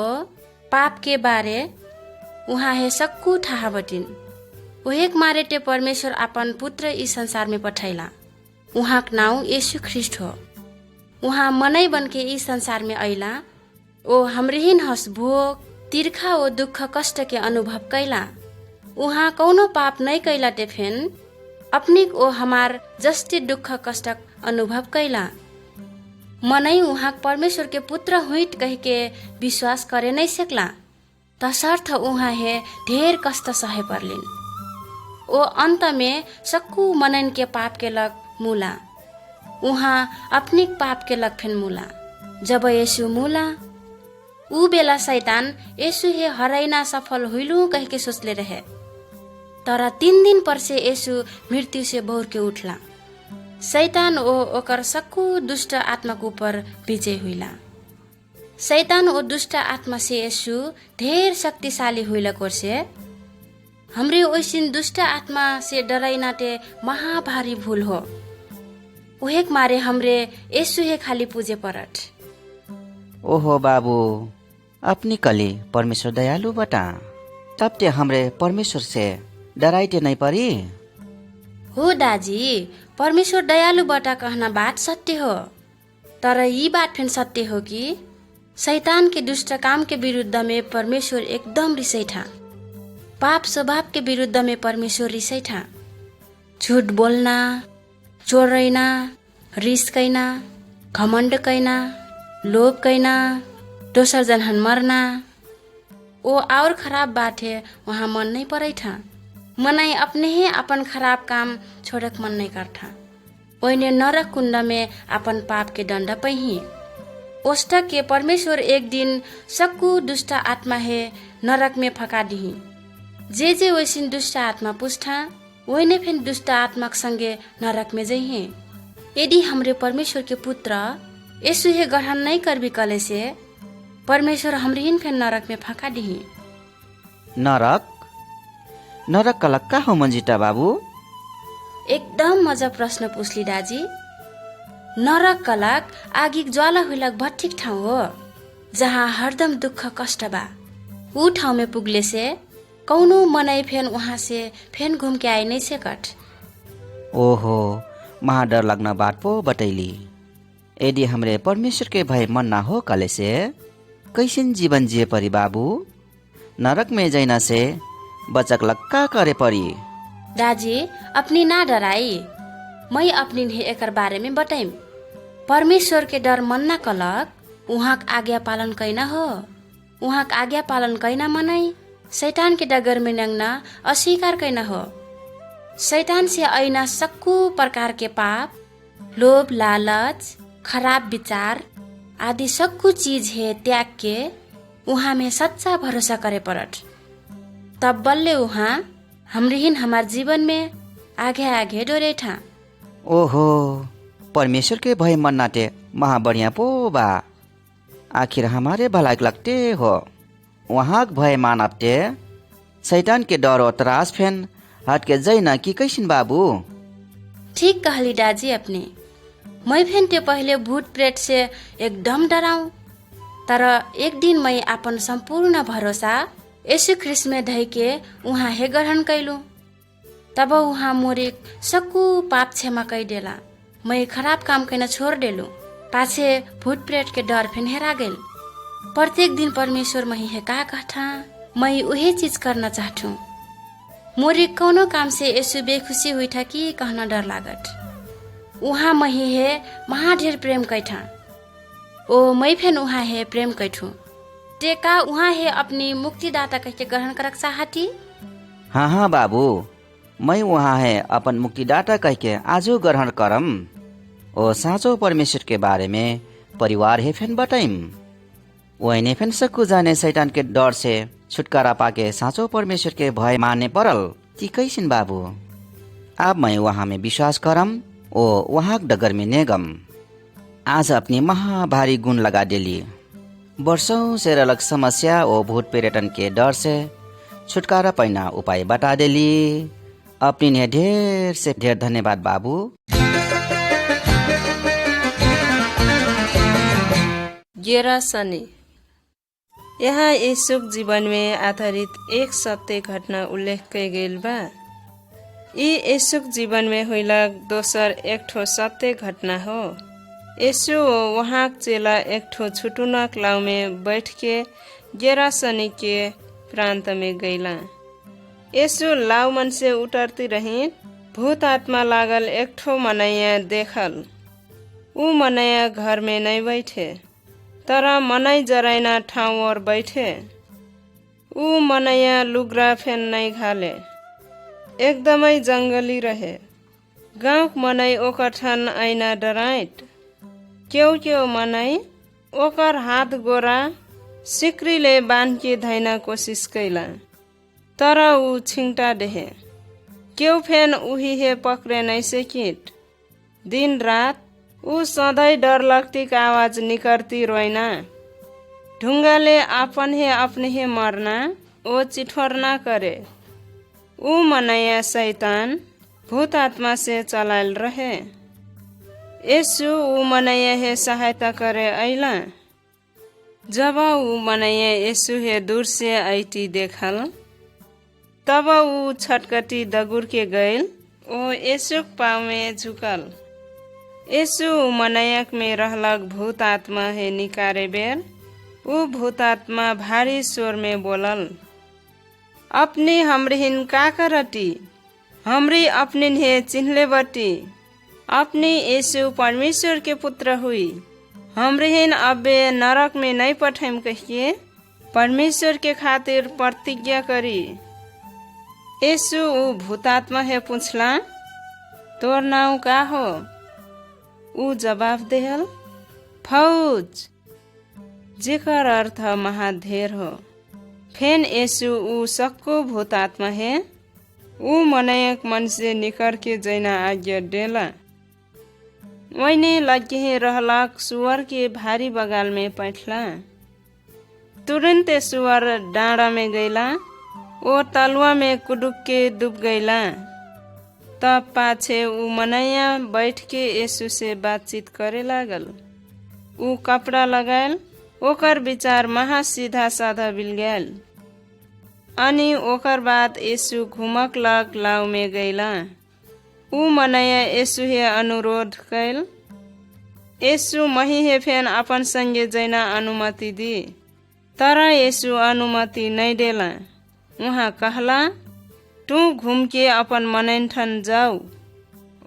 पाप के बारे उहाँ हे सक्कु थाहा बटिन। उहेक मारे ते परमेश्वर अपन पुत्र ई संसार में पठाइला। उहाँक नाउँ यीशु ख्रिस्ट हो। उहाँ मनै बनके ई संसार में अइला ओ हमरेहिन हस भोग तिर्खा ओ दुख कष्ट के अनुभव कैला। उहाँ कौनो पाप नहीं कैला ते फेन अपनिक ओ हमार जस्ती दुख कष्ट अनुभव कैला। मनै उहाँ परमेश्वर के पुत्र हुइट कह के विश्वास करे नहीं सकला, तसर्थ उहाँ हे ढेर कष्ट सहे परलिन। ओ अंत में सक्कू मनन के पाप के लग मूला, उहाँ अपनी पाप के लग फिन मूला। जब यीशु मूला ऊ बेला शैतान यीशु हे हराइना सफल हुइलु कह के सोचले रहे, तर 3 दिन पर से यीशु मृत्यु से बौर के उठला। शैतान ओकर सक्कू दुष्ट आत्मा के ऊपर विजय हुइला। शैतान ओ दुष्ट आत्मा से यीशु ढेर शक्तिशाली हुइला कोर्से हमरे ओइसिन दुष्ट आत्मा से डराइनाटे महाभारी भूल हो। उहेक मारे हमरे यीशु हे खाली पूजे परट। ओहो बाबू, अपनी कली परमेश्वर दयालु बटा, तब ते हमरे परमेश्वर से डराइते नहीं परी। हो दाजी, परमेश्वर दयालु बटा कहना बात सत्य हो, तर यी बात फिर सत्य हो कि शैतान के दुष्ट काम के विरुद्ध में परमेश्वर एकदम रिसैठा। पाप स्वभाव के विरुद्ध में परमेश्वर रिसैठा। झूठ बोलना, चोरैना, रिस कैना, घमण्ड कैना, लोभ कैना, दोसर जनहन मरना, ओ और खराब बात है वहाँ मन नहीं पड़ैठा। मनाई अपने ही अपन खराब काम छोड़क मन नहीं करता। ओइने नरक कुंड में अपन पाप के दंड पहिए। ओष्टक के परमेश्वर एक दिन सक्कू दुष्ट आत्मा है नरक में फका दिही। जे वैसिन दुष्ट आत्मा पुष्ठा वही फिर दुष्ट आत्मा संगे नरक में जइहे। यदि हमरे परमेश्वर के पुत्र यीशु हे ग्रहण नहीं करबी कले से परमेश्वर हमरे हिन फिर नरक में फका दिही। नरक नरक कलक का हो मंजिटा बाबू? एकदम मजा प्रश्न पूछली दाजी। नरक कलक आगिक ज्वाला हुइलक भट्ठिक ठाउँ हो, जहाँ हरदम दुःख कष्ट बा। ऊ ठाउँ में पुगले से कौनो मनाई फेन वहाँ से फेन घूम के आई नहीं सकट। ओहो, महा डर लगना बात पो बतैली। यदि हमरे परमेश्वर के भय मन ना हो कले से कैसन जीवन जिए परी बाबू? नरक में जैना से बचक लक्का करे परी। दाजी अपनी ना डराई, मैं अपनी एकर बारे में बताइम। परमेश्वर के डर मन ना कलक उहाँ आज्ञा पालन कैना हो। उहाँ आज्ञा पालन कैना मनाई शैतान के डगर में नंगना अस्वीकार कैना हो। शैतान से ऐना सक्कू प्रकार के पाप, लोभ, लालच, खराब विचार आदि सक्कू चीज है त्याग के उहाँ में सच्चा भरोसा करे परट। तब बल्ले उहाँ हमरे हिन हमार जीवन में आगे आगे डोरे था। ओहो, परमेश्वर के भय मन नाटे महा बढ़िया पो बा। आखिर हमारे भलाई लगते हो वहाँ भय मानते शैतान के डर और त्रास फेन हट के जैना कि कैसिन बाबू? ठीक कहली दाजी अपने। मैं फेन ते पहले भूत प्रेत से एकदम डराऊं, तर एक दिन मैं अपन संपूर्ण भरोसा यीशु ख्रिस्ट में धइ के उहाँ हे ग्रहण कैलू। तब उहाँ मोरे सक्कू पाप क्षमा कई देला। मैं खराब काम कैना छोड़ देलू। पाछे भूत प्रेत के डर फिर हेरा गेल। प्रत्येक दिन परमेश्वर मही है का कहता मैं उहे चीज करना चाहतू। मोरे कौनो काम से यीशु बेखुशी हुई था कि कहना डर लागत। उहाँ मही है महा ढेर प्रेम कैठा। ओ मैं फेन उहाँ है प्रेम कैठू। टेका उहाँ है अपनी मुक्तिदाता कह के ग्रहण करक चाहती। हाँ बाबू, मैं वहाँ है अपन मुक्तिदाता कह के आजो ग्रहण करम। ओ साँचो परमेश्वर के बारे में परिवार है फेन बताइम। वही फेन सक्कू जाने शैतान के डर से छुटकारा पाके साँचो परमेश्वर के भय माने परल ती कैसिन बाबू? अब मैं वहाँ में विश्वास करम ओ वहाँ डगर में नेगम। आज अपनी महाभारी गुण लगा देली। वर्षों से अलग समस्या ओ भूत पर्यटन के डर से छुटकारा पाइना उपाय बता देली। अपनी ने ढेर से ढेर धन्यवाद बाबू। गेरासनी यहाँ यीशु जीवन में आधारित एक सत्य घटना उल्लेख कई गेल बा। ई यीशु जीवन में हुइला दोसर एक ठो सत्य घटना हो। यीशु वहाँ चेला एक ठो छुटुनक लाव में बैठ के गेरासनी के प्रांत में गईला। यीशु लाव मन से उतरती रही। भूत आत्मा लागल एक ठो मनैया देखल। ऊ मनैया घर में नहीं बैठे, तर मनै जराइना ठाउँ और बैठे। ऊ मनैया लुग्रा फेन नहीं घाले, एकदमै जंगली रहे। गाउँक मनै ओकर ठन ऐना डराइट। क्यों मनै ओकर हाथ गोरा सिक्रीले बांध के धैना कोशिश कैला, तर ऊ छिंगटा देहे। क्यों फेन उही हे पकड़े नहीं सकिट। दिन रात ऊ सधैँ डर लगती का आवाज निकलती रोइना। ढुंगाले अपने हे मरना ओ चिठोरना करे। ऊ मनैया शैतान भूत आत्मा से चलायल रहे। यीशु ऊ मनैया हे सहायता करे ऐला। जब ऊ मनैया यीशु हे दूर से ऐटी देखल, तब ऊ छटकटी दगुर के गइल। ओ यीशु पाँव में झुकल। यीशु मनैयक में रहलक भूत आत्मा हे निकारे बेर ऊ भूत आत्मा भारी स्वर में बोलल, अपनी हमरिहिन का करटी, हमरी अपनिन हे चिन्हले बटी। अपनी यीशु परमेश्वर के पुत्र हुई, हमरिहिन अबे नरक में नहीं पठाइम कहिए परमेश्वर के खातिर प्रतिज्ञा करी। यीशु ऊ भूतात्मा हे पूछला, तोर नाम का हो? ऊ जवाब देहल, फौज, जेकर अर्थ महाधेर हो। फेन यीशु ऊ सक्को भूतात्मा है ऊ मनैयक मन से निकर के जैना आज्ञा डेला। वैने लगे रहलक सुअर के भारी बगाल में पैठला। तुरंते सुअर डाँडा में गैला, ओ तलुआ में कुडुक के डूब गैला। तब पाछे ऊ मनैया बैठ के यीशु से बातचीत करे लागल। ऊ कपड़ा लगायल, ओकर विचार महा सीधा साधा बिल गैल। अनि ओकर बाद यीशु घुमक लग लाव में गैला। ऊ मनैया यीशु हे अनुरोध कैल। यीशु मही हे फेन अपन संगे जैना अनुमति दी, तर यीशु अनुमति नहीं देला। उहाँ कहला, तू घूम के अपन मनैन ठन जाऊ।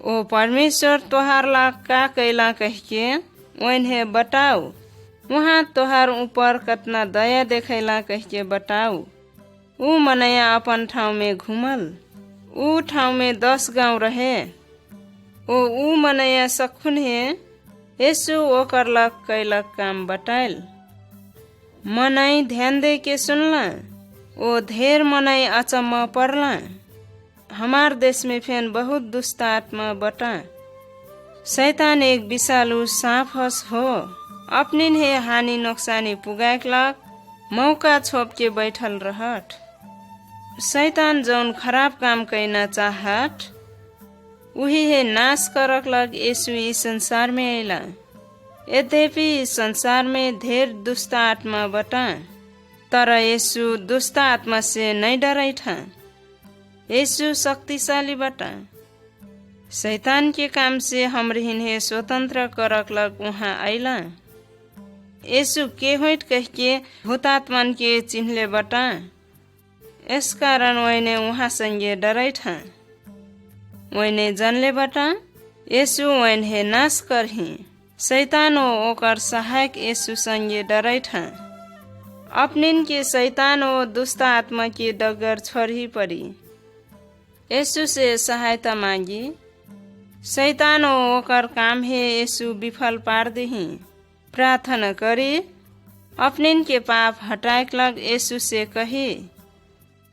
ओ परमेश्वर तोहार ला का कैला कह के वैन्हे बताऊ। वहाँ तोहार ऊपर कतना दया देखैला कह के बताऊ। ऊ मनैया अपन ठाउँ में घुमल। ऊ ठाउँ में 10 गाउँ रहे। ऊ मनैया सखुन हे यीशु ओकर लग कैलक काम बताइल। मनै ध्यान दे के सुनला। ओ ढेर मनै अचम्म परला। हमार देश में फेन बहुत दुष्ट आत्मा बटा। शैतान एक विषालु सांप हस हो, अपनिन हे हानि नोक्सानी पुगाएकलक मौका छोप के बैठल रहट। शैतान जौन खराब काम कैना चाहट उही हे नाश करक लग यीशु ई संसार में अइला। यद्यपि संसार में ढेर दुष्ट आत्मा बटा, तर यीशु दुष्ट आत्मा से नहीं डराइठा। यीशु शक्तिशाली बटा। शैतान के काम से हमरिहिन हे स्वतंत्र करक लग उहाँ अइला। यीशु के होइट कह के भूतात्मन के चिन्हले बटा। इस कारण वैने उहाँ संगे डराइठा। वैने जनले बटा यीशु वैन हे नाश करही। शैतानो ओकर सहायक यीशु संगे डराइठा। अपनिन के शैतानो दुष्ट आत्मा के डगर छोड़ही पड़ी। यीशु से सहायता मांगी। शैतानो ओकर काम हे यीशु विफल पार देही। प्रार्थना करी अपनिन के पाप हटाएक लग यीशु से कही।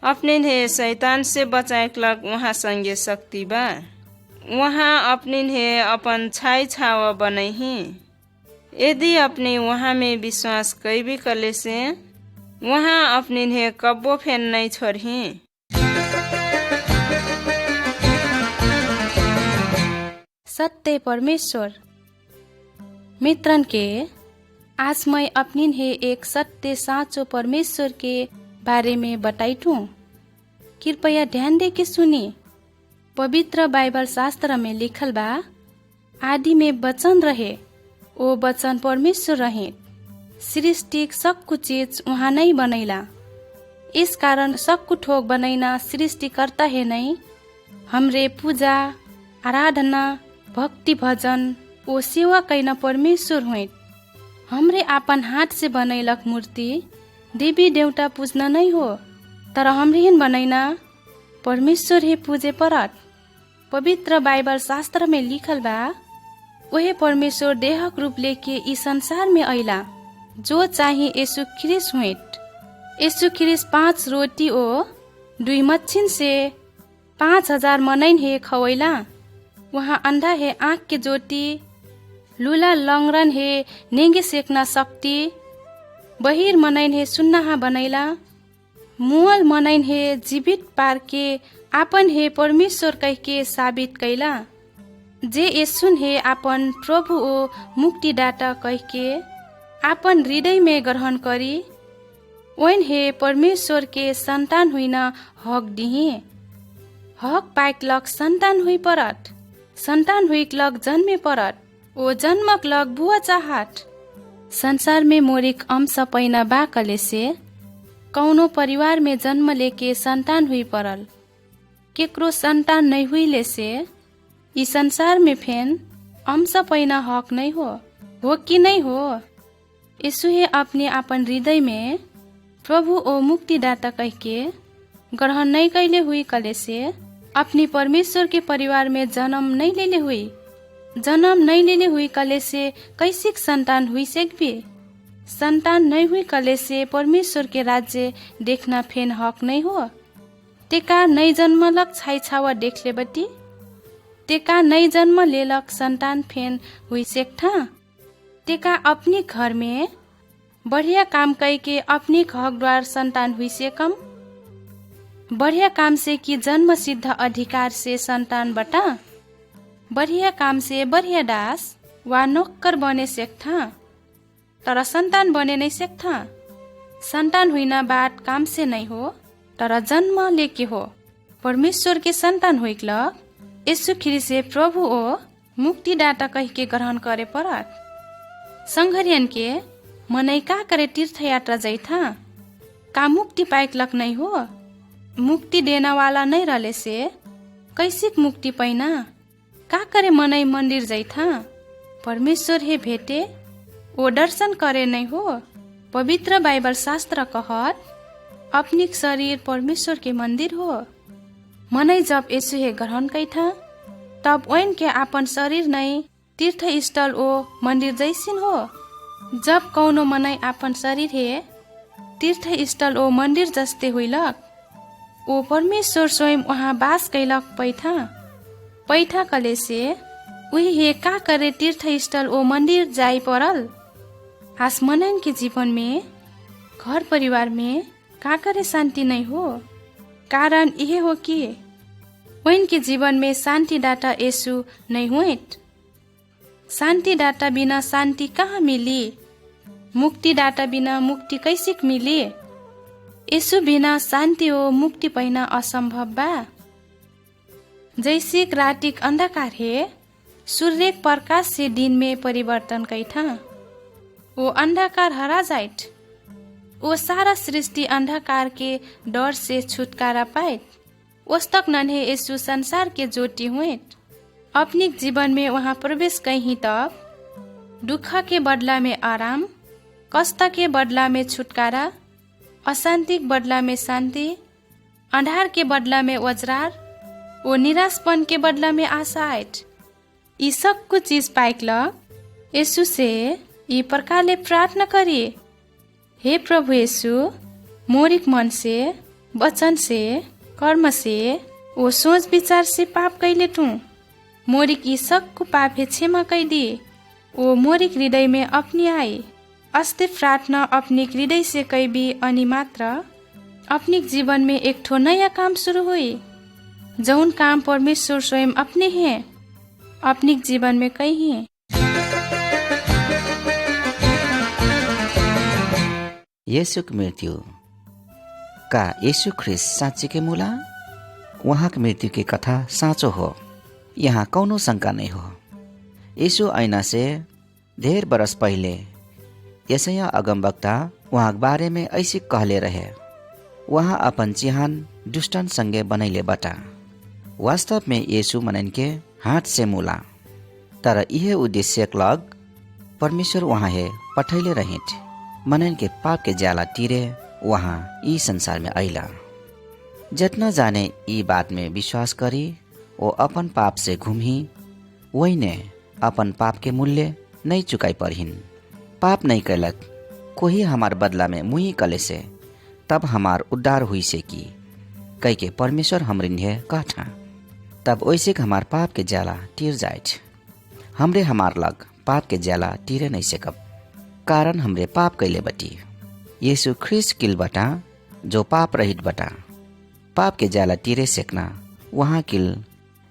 अपनिन हे शैतान से बचाएक लग वहाँ संगे शक्ति बा। वहाँ अपनिन हे अपन छाई छावा बनही। यदि अपने वहाँ में विश्वास कैबी कले से वहाँ अपनिन हे कब्बो फेन नहीं छोड़ही। सत्य परमेश्वर मित्रन के आज मैं अपनिन हे एक सत्य साँचो परमेश्वर के बारे में बताइटू। कृपया ध्यान दे के सुनी। पवित्र बाइबल शास्त्र में लिखल बा, आदि में वचन रहे, ओ वचन परमेश्वर रहे। सृष्टि सब कुछ चीज वहाँ नहीं बनैला। इस कारण सब कुछ ठोक बनैना सृष्टि करता है नहीं। हमरे पूजा, आराधना, भक्ति भजन ओ सेवा कैन परमेश्वर हुँ। हमरे आपन हाथ से बनैलक मूर्ति देवी देवता पूजना नहीं हो, तर हमरे हिन बनैना परमेश्वर ही पूजे परत। पवित्र बाइबल शास्त्र में लिखल बा, वही परमेश्वर देहक रूप लेके इस संसार में अइला, जो चाहे यीशु ख्रिस्ट हुँ। यीशु ख्रिस्ट 5 रोटी ओ 2 मच्छिन से 5000 मनैन हे खवैला। वहाँ अंधा है आँख के ज्योति, लूला लंगरन है नेंगे सेकना शक्ति, बहिर मनैन है सुन्नाहा बनैला, मुअल मनैन है जीवित पार के आपन है परमेश्वर कह के साबित कैला। जे यीशुन है आपन प्रभु ओ मुक्तिदाता कह के आपन हृदय में ग्रहण करी, ओइन हे परमेश्वर के संतान हुइन हक दिहे। हक पाइकलक संतान हुई परत, संतान हुइकलक जन्मे परत, ओ जन्मक लग बुआ चाहत। संसार में मोरिक अंश पैना बाकले से कौनो परिवार में जन्म लेके संतान हुई परल। केकरो संतान नहीं हुईले से इस संसार में फेन अंश पैना हक नहीं हो कि नहीं हो। यीशु हे अपने आपन हृदय में प्रभु ओ मुक्तिदाता कह के ग्रहण नहीं कैले हुई कले से अपनी परमेश्वर के परिवार में जन्म नहीं लेले हुई। जन्म नहीं लेले हुई कले से कैसिक संतान हुई सेकबे। संतान नहीं हुई कले से परमेश्वर के राज्य देखना फेन हक नहीं हो। तेका नहीं जन्मलक छाई छावा देख ले बटी, तेका नहीं जन्म लेलक संतान फेन हुई सेकथा। तेका अपनी घर में बढ़िया काम कई के अपनी हक द्वार संतान हुई से कम बढ़िया काम से कि जन्म सिद्ध अधिकार से संतान बटा बढ़िया काम से बढ़िया दास वा नौकर बने सेक्था, तर संतान बने नहीं सेक्था। संतान हुइना बात काम से नहीं हो, तर जन्म लेके हो। परमेश्वर के संतान हुइकलक यीशु ख्रिस्ट से प्रभु ओ मुक्तिदाता कह के ग्रहण करे परत। संघरियन के मनै का करे तीर्थ यात्रा जैथा, का मुक्ति पाइकलक नहीं हो। मुक्ति देना वाला नहीं रहले से कैसिक मुक्ति पैना। का करे मनै मंदिर जैथा, परमेश्वर हे भेटे ओ दर्शन करे नहीं हो। पवित्र बाइबल शास्त्र कहत अपनी शरीर परमेश्वर के मंदिर हो। मनै जब यीशु हे ग्रहण कैथा, तब ओइन के आपन शरीर नहीं तीर्थ स्थल ओ मंदिर जैसिन हो। जब कौनो मनै आपन शरीर हे तीर्थ स्थल ओ मंदिर जस्ते हुइलक, ओ परमेश्वर स्वयं वहाँ बास कैलक पैथा कले से उही हे का करे तीर्थ स्थल ओ मंदिर जाई परल। हास मनन के जीवन में घर परिवार में का करे शांति नहीं हो। कारण यह हो कि वैन के जीवन में शांति डाटा यीशु नहीं हुए। शांति डाटा बिना शांति कहाँ मिली, मुक्ति डाटा बिना मुक्ति कैसे मिली। यीशु बिना शांति हो मुक्ति पाइना असंभव बा। जैसे रातिक अंधकार है, सूर्य प्रकाश से दिन में परिवर्तन कैथा, वो अंधकार हरा जाइत। वो सारा सृष्टि अंधकार के डर से छुटकारा पाए। उस तक नन्हे यीशु संसार के ज्योति हुए। अपने जीवन में वहाँ प्रवेश कहीं तब दुख के बदला में आराम, कष्ट के बदला में छुटकारा, अशांति के बदला में शांति, अंधार के बदला में वज्रार, वो निराशपन के बदला में आशा आयत। ये सब कुछ चीज पाइकल यीशु से ये प्रकारले प्रार्थना करिए, हे प्रभु यीशु, मोरिक मन से, वचन से, कर्म से, वो सोच विचार से पाप कैले तू मोरिक ये सब को पाप है क्षमा कई दिए। वो मोरिक हृदय में अपनी आई अस्ते प्रार्थना अपने हृदय से कई भी अनि मात्र अपने जीवन में एक ठो नया काम शुरू हुई। जौन काम परमेश्वर स्वयं अपने हैं, अपने जीवन में कई हैं। यीशु की मृत्यु का यीशु ख्रिस्ट साँच्ची के मूला, वहाँ की मृत्यु की कथा साँचो हो, यहाँ कौनो शंका नहीं हो। यीशु ऐना से ढेर बरस पहले यशायाह अगमवक्ता वहाँ के बारे में ऐसी कहले रहे, वहाँ अपन चिहान दुष्टन संगे बनैले बटा। वास्तव में यीशु मनन के हाथ से मूला, तर यह उद्देश्य लग परमेश्वर वहाँ है पठैले रहित मनन के पाप के ज्याला टिरे वहाँ ई संसार में अइला। जितना जाने ई बात में विश्वास करी वो अपन पाप से घूमी वही ने अपन पाप के मूल्य नहीं चुकाई परहिन। पाप नहीं कैलक कोई हमार बदला में मुही कले से तब हमार उद्धार हुई से की कह के परमेश्वर हमरिन है कहता। तब वैसे हमार पाप के ज्याला टिर जाए। हमरे हमार लग पाप के ज्याला टिरे नहीं सकब कारण हमरे पाप कैले बटी। यीशु ख्रिस्ट किल बटा जो पाप रहित बटा पाप के ज्याला टिरे सेकना वहाँ किल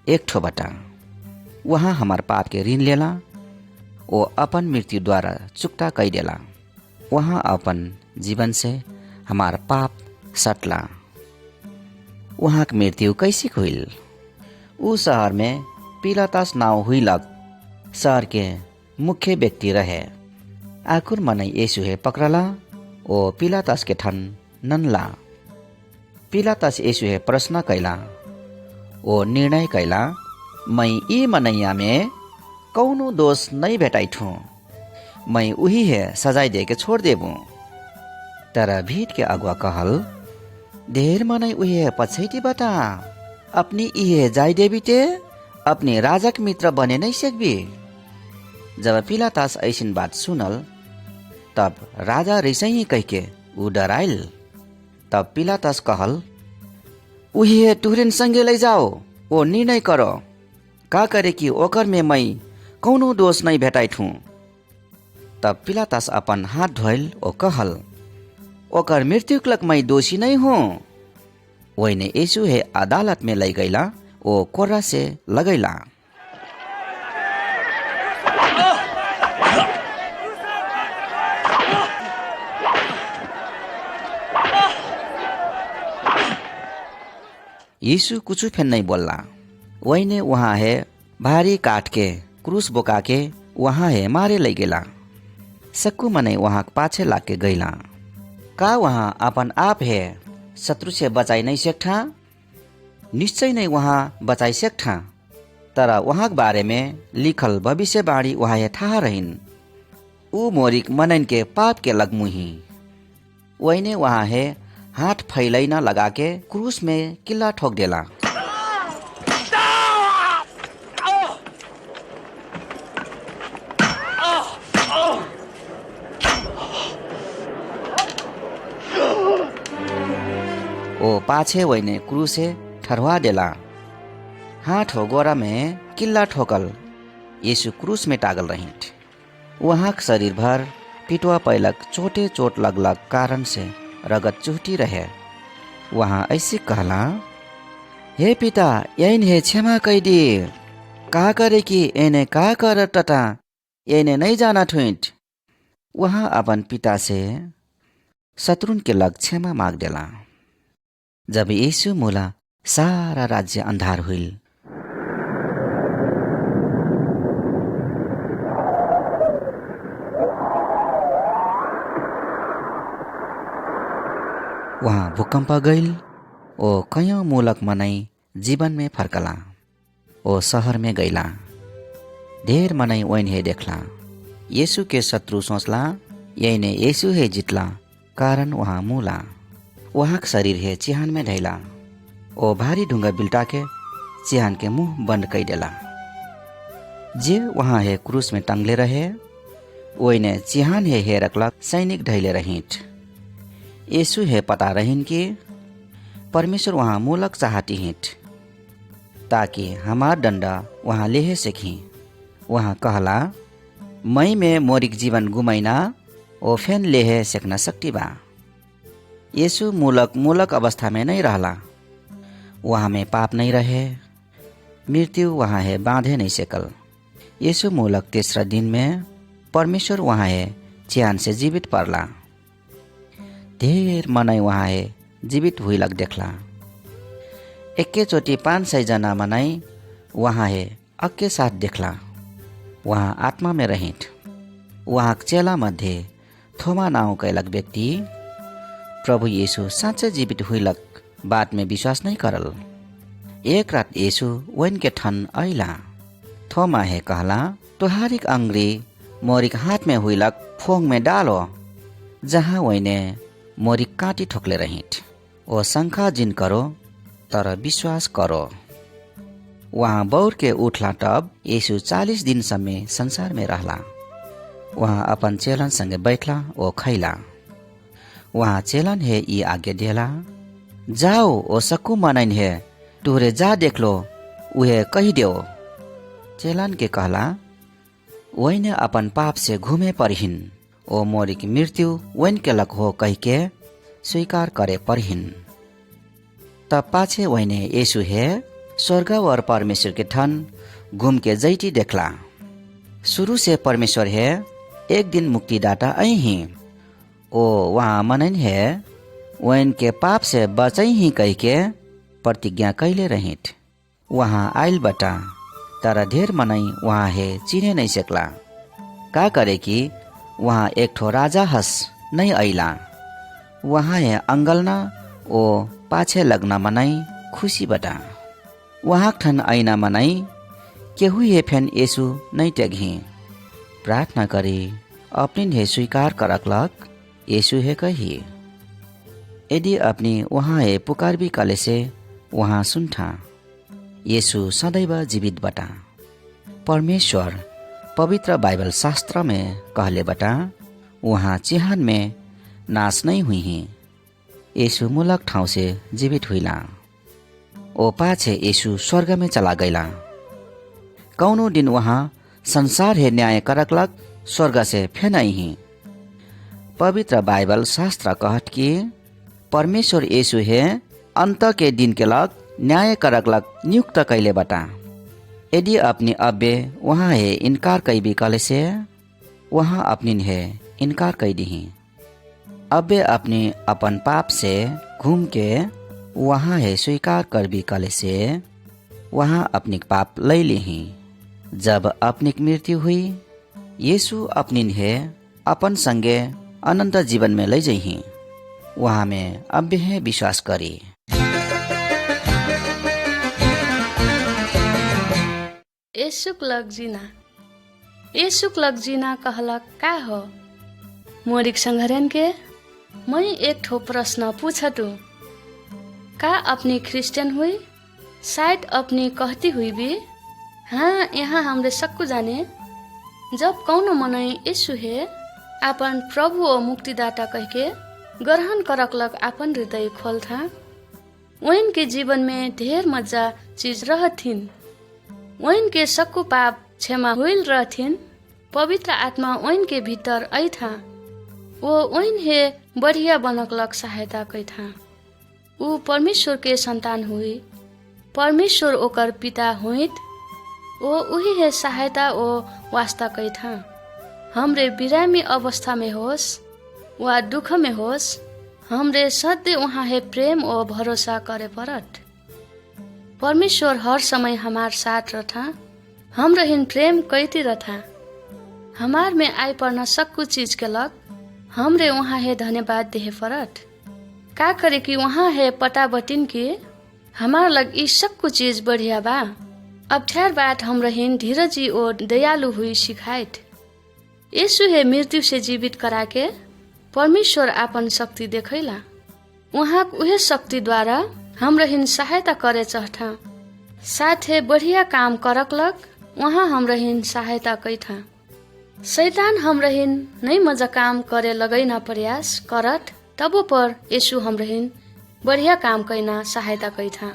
एक ठो बटा। वहाँ हमार पाप के ऋण लेला वो अपन मृत्यु द्वारा चुक्ता कई देला। वहाँ अपन जीवन से हमार पाप सटला। वहाँ की मृत्यु कैसी हुई? उ शहर में पिलातस नाव हुई लग शहर के मुख्य व्यक्ति रहे। आखिर मनै यीशु है पकड़ला ओ पिलातस के ठन ननला। पिलातस यीशु है प्रश्न कैला ओ निर्णय कैला मैं ई मनैया में कौनो दोष नहीं भेटाइठू मैं उही है सजाय दे के छोड़ देबू। तर भीड़ के अगुआ कहल ढेर मनै उही है पछैती बता अपनी इहे जाय देवी ते अपने राजक मित्र बने नहीं सकबी। जब पिलातस ऐसिन बात सुनल तब राजा रिसई कह के उ डराइल। तब पिलातस कहल उही है तुहरिन संगे ले जाओ वो निर्णय करो का करे कि ओकर में मैं कौनो दोष नहीं भेटाइठू। तब पिलातस अपन हाथ धोइल ओ कहल ओकर मृत्यु लक मैं दोषी नहीं हूँ। वही ने यीशु है अदालत में ले गईला ओ कोर्रा से लगैला। यीशु कुछ फेन नहीं बोलला। वही ने वहाँ है भारी काट के क्रूस बोका के वहाँ है मारे ले गेला। सक्कू मने वहाँ पाछे लाग के गईला। का वहाँ अपन आप है शत्रु से बचाई नहीं सकता? निश्चय नहीं वहाँ बचाई सकता। तर वहाँ के बारे में लिखल भविष्यवाणी वहाँ है था रहिन ऊ मोरिक मनन के पाप के लगमुही। वही ने वहाँ है हाथ फैलाई न लगा के क्रूस में किल्ला ठोक देला। ओ पाछे वही ने क्रूस से ठरवा देला। हाथ हो गोरा में किल्ला ठोकल यीशु क्रूस में टागल रहित। वहाँ शरीर भर पिटवा पैलक चोटे चोट लगलक कारण से रगत चुहटी रहे। वहाँ ऐसे कहला हे पिता यही है क्षमा कह दी का करे कि एने का कर टटा एने नहीं जाना ठुइट। वहाँ अपन पिता से शत्रुन के लग क्षमा माग देला। जब यीशु मोला सारा राज्य अंधार हुई। वहाँ भूकंप गईल ओ कयौं मूलक मनै जीवन में फर्कला। ओ शहर में गईला ढेर मनै वैन हे देखला। यीशु के शत्रु सोचला यही ने यीशु है जितला कारण वहाँ मूला। वहाँ के शरीर है चिहान में ढैला। ओ भारी ढुंगा बिल्टा के चिहान के मुंह बंद कर देला। जे वहाँ है क्रूस में टंगले रहे वही ने चिहान है रखलक सैनिक ढैले रहित। यीशु है पता रहिन कि परमेश्वर वहाँ मूलक चाहती हित ताकि हमार डंडा वहाँ लेहे सेखी। वहाँ कहला मई में मोरिक जीवन गुमाइना ओ फेन लेहे सेकना सकती बा। यीशु मूलक अवस्था में नहीं रहला। वहाँ में पाप नहीं रहे मृत्यु वहाँ है बांधे नहीं सकल। यीशु मूलक तीसरा दिन में परमेश्वर वहाँ है चिहान से जीवित परला। ढेर मनै वहाँ है जीवित हुई लग देखला। एके चोटी 500 जना मनै वहाँ है अक्के साथ देखला। वहाँ आत्मा में रहित। वहाँ चेला मध्ये थोमा नाउ कैलक व्यक्ति प्रभु यीशु साँच्चै जीवित हुईलक बात में विश्वास नहीं करल। एक रात यीशु वैन के ठन अइला। थोमा है कहला तुहारिक अंगुरी मोरिक हाथ में हुईलक फोंग में डालो, जहाँ वैने मोरिक काटी ठोकले रहित। ओ शंका जिन करो तर विश्वास करो। वहाँ बौर के उठला तब यीशु 40 दिन समय संसार में रहला। वहाँ अपन चेलन संगे बैठला ओ खैला। वहाँ चेलन है ई आगे देला, जाओ ओ सक्कू मनैन है, तुहरे जा देखलो उहे कही देओ। चेलन के कहला, वैने अपन पाप से घूमे परहिन, ओ मोरी की मृत्यु वैन के लक हो कह के स्वीकार करे परहिन। तब पाछे वैने यीशु है स्वर्ग और परमेश्वर के ठन घूम के जैती देखला। शुरू से परमेश्वर है एक दिन मुक्तिदाता आई ही, ओ वहाँ मनन है वैन के पाप से बचई ही कह के प्रतिज्ञा कैले रहित। वहाँ आइल बटा तर ढेर मनई वहाँ है चिने नहीं सकला। का करे कि वहाँ एक ठो राजा हस नहीं आइला। वहाँ है अंगलना ओ पाछे लगना मनाई खुशी बटा। वहाँ ठन आइना मनाई केहू ये फेन यीशु नहीं टेगी। प्रार्थना करी अपनी है स्वीकार करकलक यीशु है कही। यदि अपनी वहाँ है पुकार भी कले से वहाँ सुनठा। यीशु सदैव जीवित बटा। परमेश्वर पवित्र बाइबल शास्त्र में कहले बटा वहाँ चिहान में नाश नहीं हुई है। यीशु मूलक ठाउँ से जीवित हुईला। ओ पाछे यीशु स्वर्ग में चला गईला। कौनो दिन वहाँ संसार है न्याय करकलक स्वर्ग से फेन आई ही। पवित्र बाइबल शास्त्र कहत कि परमेश्वर यीशु है अंत के दिन के लग न्याय करकलक नियुक्त कैले बटा। यदि अपनी अब्बे वहाँ है इनकार कई भी कले से वहाँ अपनी है इनकार कई दी। अब्बे अपनी अपन पाप से घूम के वहाँ है स्वीकार कर भी कले से वहाँ अपनी पाप ले ली। जब अपनी मृत्यु हुई यीशु अपनी है अपन संगे अनंत जीवन में ले जही। वहाँ में अब्बे है विश्वास करी। येशुक लग जीना कहलक का हो मोरिक संघरन के। मैं एक ठो प्रश्न पूछतू, का अपनी क्रिश्चियन हुई? शायद अपनी कहती हुई भी। हाँ, यहाँ हमरे सक्कू जाने जब कौनो मनई यीशु है आपन प्रभु और मुक्तिदाता कह के ग्रहण करकलक आपन हृदय खोल था। वैन के जीवन में ढेर मजा चीज रहथिन। वैन के सक्कू पाप क्षमा हुईल रहथिन। पवित्र आत्मा वैन के भीतर आई था। वो वैन है बढ़िया बनकलक सहायता कई था। ऊ परमेश्वर के संतान हुई। परमेश्वर ओकर पिता हुईत। वो उही है सहायता ओ वास्ता कई था। हमरे बिरामी अवस्था में होस वा दुख में होस हमरे सधैं वहाँ है प्रेम और भरोसा करे परत। परमेश्वर हर समय हमार साथ रथा। हम रहिन प्रेम कैती रथा। हमार में आई पड़ना सक्कू चीज के लग हमरे वहाँ है धन्यवाद देहे परत। का करे कि वहाँ है पता बटिन की हमार लग ई सक्कू चीज बढ़िया बा। अब ठहर बात हम रहिन धीरजी और दयालु हुई सिखाइत। यीशु है मृत्यु से जीवित करा के परमेश्वर आपन शक्ति देखैला। वहाँ उहे शक्ति द्वारा हम रहिन सहायता करे चाहता। साथे बढ़िया काम करकलक वहाँ हम रहिन सहायता कई था। शैतान हम रहिन नहीं मजा काम करे लगैना प्रयास करत तबो पर यीशु हम रहिन बढ़िया काम कैना सहायता कई था।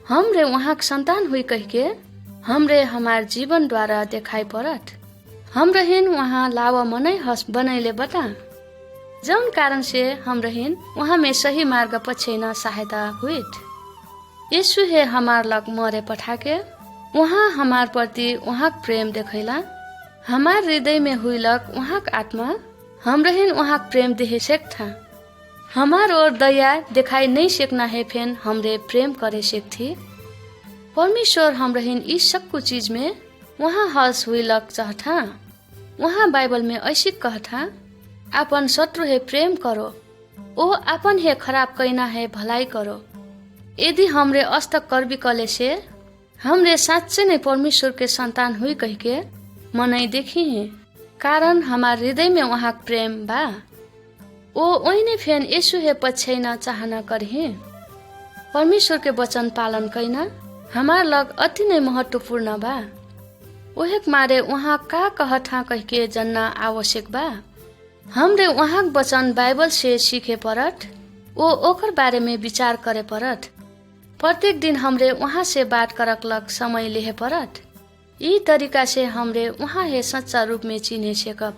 हमरे वहाँ संतान हुई कह के हमरे हमार जीवन द्वारा देखाई परत। हम रहिन वहाँ लावा मनै हस बनैले बता। जौन कारण से हम रहिन वहाँ में सही मार्ग पछैना सहायता हुईत। यीशु है हमार लग मरे पठाके वहाँ हमार प्रति वहाँ प्रेम देखैला। हमार हृदय में हुईलक वहाँ आत्मा हम रहिन वहाँ प्रेम देहे सेक था। हमार और दया दिखाई नहीं सकना है फेन हमरे प्रेम करे सेक थी। परमेश्वर हम रहिन इस सबको चीज में वहाँ हस हुईलक चाहता। वहाँ बाइबल में ऐसी कहता आपन शत्रु है प्रेम करो ओ आपन है खराब कहना है भलाई करो। यदि हमरे अस्त कर भी कले से हमरे साँच्चै नै परमेश्वर के संतान हुई कह के मनै देखी हैं, कारण हमार हृदय में वहाँ प्रेम बा। ओ ओइने फेन यीशु हे पछ्याइन चाहना करहे। परमेश्वर के वचन पालन कैना हमार लग अति नै महत्वपूर्ण बा। ओहेक मारे वहाँ का कहठा कह के जानना आवश्यक बा। हमरे वहाँ वचन बाइबल से सीखे परत, ओ ओकर बारे में विचार करे परत। प्रत्येक दिन हमरे वहाँ से बात करक लग समय लेहे परत। ई तरीका से हमरे वहाँ हे सच्चा रूप में चिने सकब,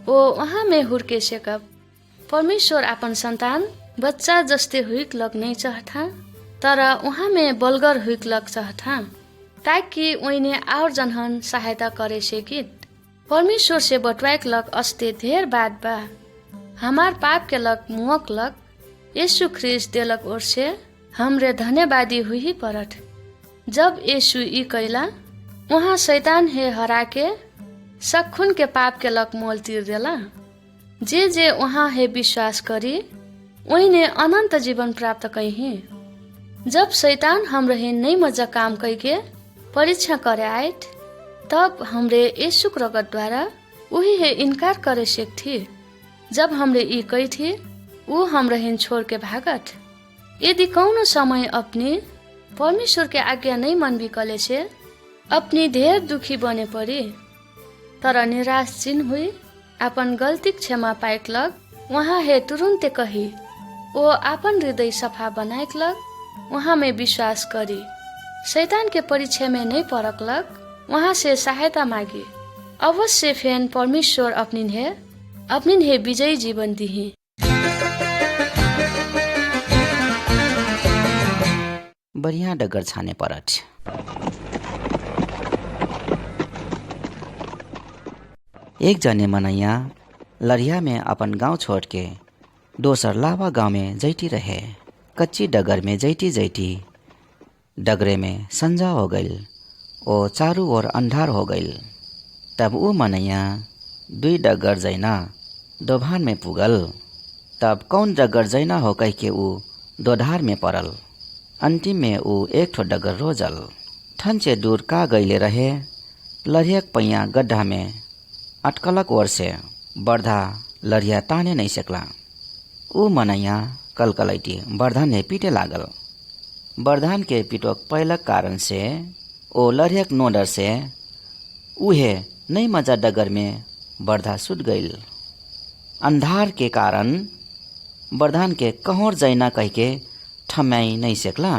ओ वहाँ में हुर्के सकब। परमेश्वर अपन संतान बच्चा जस्ते हुइक लग नहीं चाहता, तर वहाँ में बलगर हुइक लग चाहता, ताकि उन्हें और जनहन सहायता करे सेकित। परमेश्वर से बटवाइक लग अस्ते ढेर बात बा। हमार पाप के लग मुहक लग यीशु ख्रिस्ट देलक ओर से हमरे धन्यवादी हुई परत। जब यीशु ई कैला, वहाँ शैतान हे हरा के सखुन के पाप के लग मोल तीर देला। जे जे वहाँ हे विश्वास करी उन्हें अनंत जीवन प्राप्त कही। जब शैतान हमरे हे नहीं मजा काम करके परीक्षा करे आयत, तब हमरे यीशु रगत द्वारा वही है इनकार करे सेक थी। जब हमरे ई कही थी, वो हमरे हिन छोड़ के भागत। यदि कौनो समय अपनी परमेश्वर के आज्ञा नहीं मन भी कले से अपनी ढेर दुखी बने पड़ी, तर निराश चिन्ह हुई अपन गलती क्षमा पाइक लग वहाँ हे तुरंते कही ओ अपन हृदय सफा बनाइक लग वहाँ में विश्वास करी। शैतान के परीक्षा में नहीं परक लग वहाँ से सहायता मांगी। अवश्य फेन परमेश्वर अपनी हे विजयी जीवन दिही। बढ़िया डगर छाने परत। एक जने मनैया लरिया में अपन गांव छोड़ के दोसर लावा गांव में जैती रहे। कच्ची डगर में जैती जैती डगरे में संजा हो गईल, ओ चारू ओर अंधार हो गईल। तब वो मनैया 2 डगर जैना दोभान में पुगल। तब कौन डगर जैना हो कह के ऊ दोधार में पड़ल। अंतिम में ऊ एक ठो डगर रोजल। ठन से दूर का गईले रहे, लरियक पैया गड्ढा में अटकलक ओर से बर्धा लरिया ताने नहीं सकला। ऊ मनैया कलकलैटी बर्धान ने पीटे लागल। बर्धान के पीटोक पहलक कारण से ओ लरियक नोडर से उहे नहीं मजा डगर में बर्धा सुट गईल। अंधार के कारण बर्धान के कहोर जैना कह के ठम्याई नहीं सकला।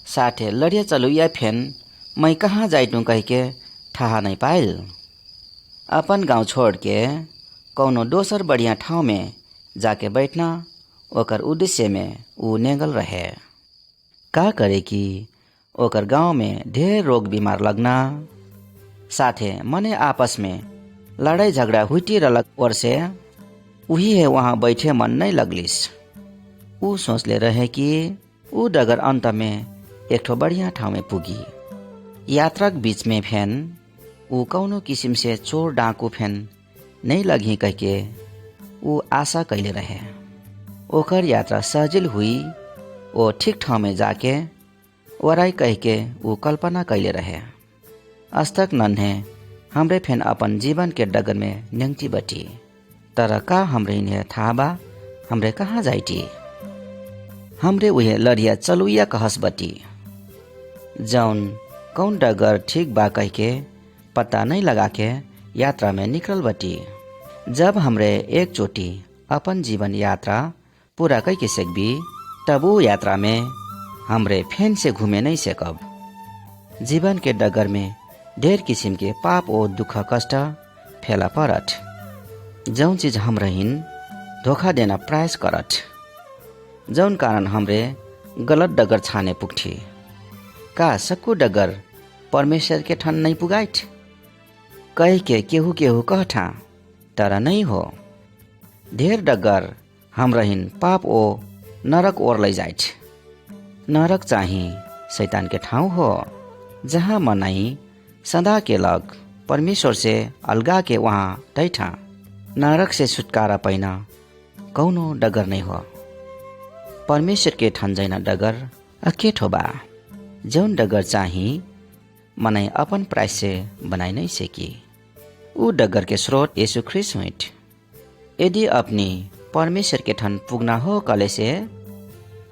साथे लड़िया चलुया फेन मैं कहाँ जाइटू कह के ठहा नहीं पाइल। अपन गांव छोड़ के कौनो दोसर बढ़िया ठाव में जाके बैठना ओकर उद्देश्य में ऊ नेगल रहे। का करे कि ओकर गांव में ढेर रोग बीमार लगना, साथे मने आपस में लड़ाई झगड़ा हुई रलक और से उही है वहाँ बैठे मन नहीं लगलिस। ऊ सोचले रहे कि ऊ डगर अंत में एक ठो बढ़िया ठाव में पुगी। यात्राक बीच में फेन ऊ कौनो किसिम से चोर डाकू फेन नहीं लगी कह के ऊ आशा कैले रहे। ओकर यात्रा सजिल हुई। ओ ठीक ठाव में जाके वराई कह के ऊ कल्पना कैले रहे। अस्तक नन्हे हमरे फेन अपन जीवन के डगर में न्यंगती बटी, तर का हमरे इन्हें था बा हमरे कहाँ जाइटी। हमरे उहे लड़िया चलुया कहस बटी, जौन कौन डगर ठीक बा कह के पता नहीं लगा के यात्रा में निकल बटी। जब हमरे एक चोटी अपन जीवन यात्रा पूरा कह के सकबी, तब वो यात्रा में हमरे फेन से घूमे नहीं सकब। जीवन के डगर में ढेर किसिम के पाप और दुख कष्ट फेला परत, जौन चीज हमरे हिन धोखा देना प्रयास करत, जौन कारण हमरे गलत डगर छाने पुगठी। का सक्कू डगर परमेश्वर के ठन नहीं पुगाइट कह के केहू केहू कहठा, तर नहीं हो। ढेर डगर हमरहिन पाप ओ नरक ओर ले जाइट। नरक चाहिँ शैतान के ठाउँ हो, जहाँ मनाई सदा के लग परमेश्वर से अलगा के वहाँ तैठा। नरक से छुटकारा पैना कौनो डगर नहीं हो। परमेश्वर के ठान जैना डगर अकेठो बा, जौन डगर चाहिँ मनाई अपन प्राइस से बनाई नहीं सकी। ऊ डगर के स्रोत यीशु ख्रिस्ट हुइट। यदि अपनी परमेश्वर के ठन पुगना हो कले से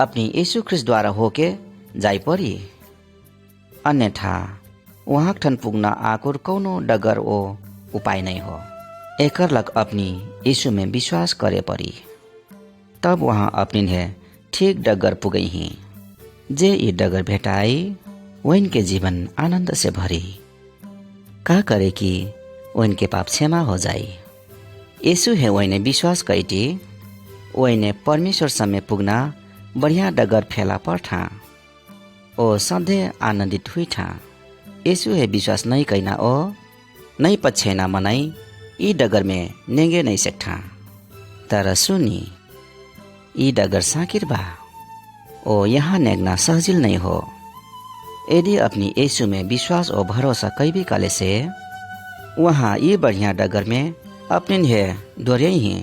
अपनी यीशु ख्रिस्ट द्वारा होके जाई परी, अन्यथा वहाँ ठन पुगना आकुर कौनो डगर ओ उपाय नहीं हो। एकर लग अपनी यीशु में विश्वास करे परी, तब वहाँ अपनी है ठीक डगर पुगई ही। जे ये डगर भेटाई वैन के जीवन आनंद से भरी। का करे कि वैन के पाप क्षमा हो जाई। यीशु है वैने विश्वास कैटी वैने परमेश्वर समय पुगना बढ़िया डगर फेला पठा ओ सधैँ आनंदित हुई था। यीशु है विश्वास नहीं कैना ओ नहीं पछेना मनाई ई डगर में नेगे नहीं सकता। तर सुनी ई डगर साकिर बा ओ यहाँ नेगना सहजिल नहीं हो। यदि अपनी यीशु में विश्वास और भरोसा कई भी काले से वहाँ ये बढ़िया डगर में अपने है दोरे ही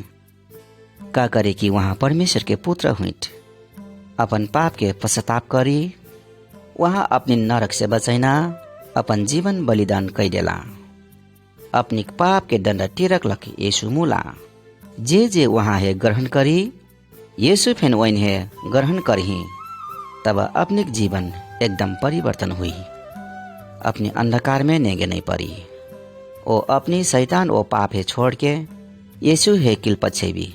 का करे कि वहाँ परमेश्वर के पुत्र हुइट अपन पाप के पश्चाताप करी वहाँ अपनी नरक से बचैना अपन जीवन बलिदान कई देला। अपनी पाप के दंड तिरक लख यीशु मूला। जे वहाँ है ग्रहण करी यीशु फेन वैन है ग्रहण करही, तब अपने जीवन एकदम परिवर्तन हुई। अपनी अंधकार में नेगे नहीं पड़ी ओ अपनी शैतान ओ पाप है छोड़ के यीशु है किल पछे भी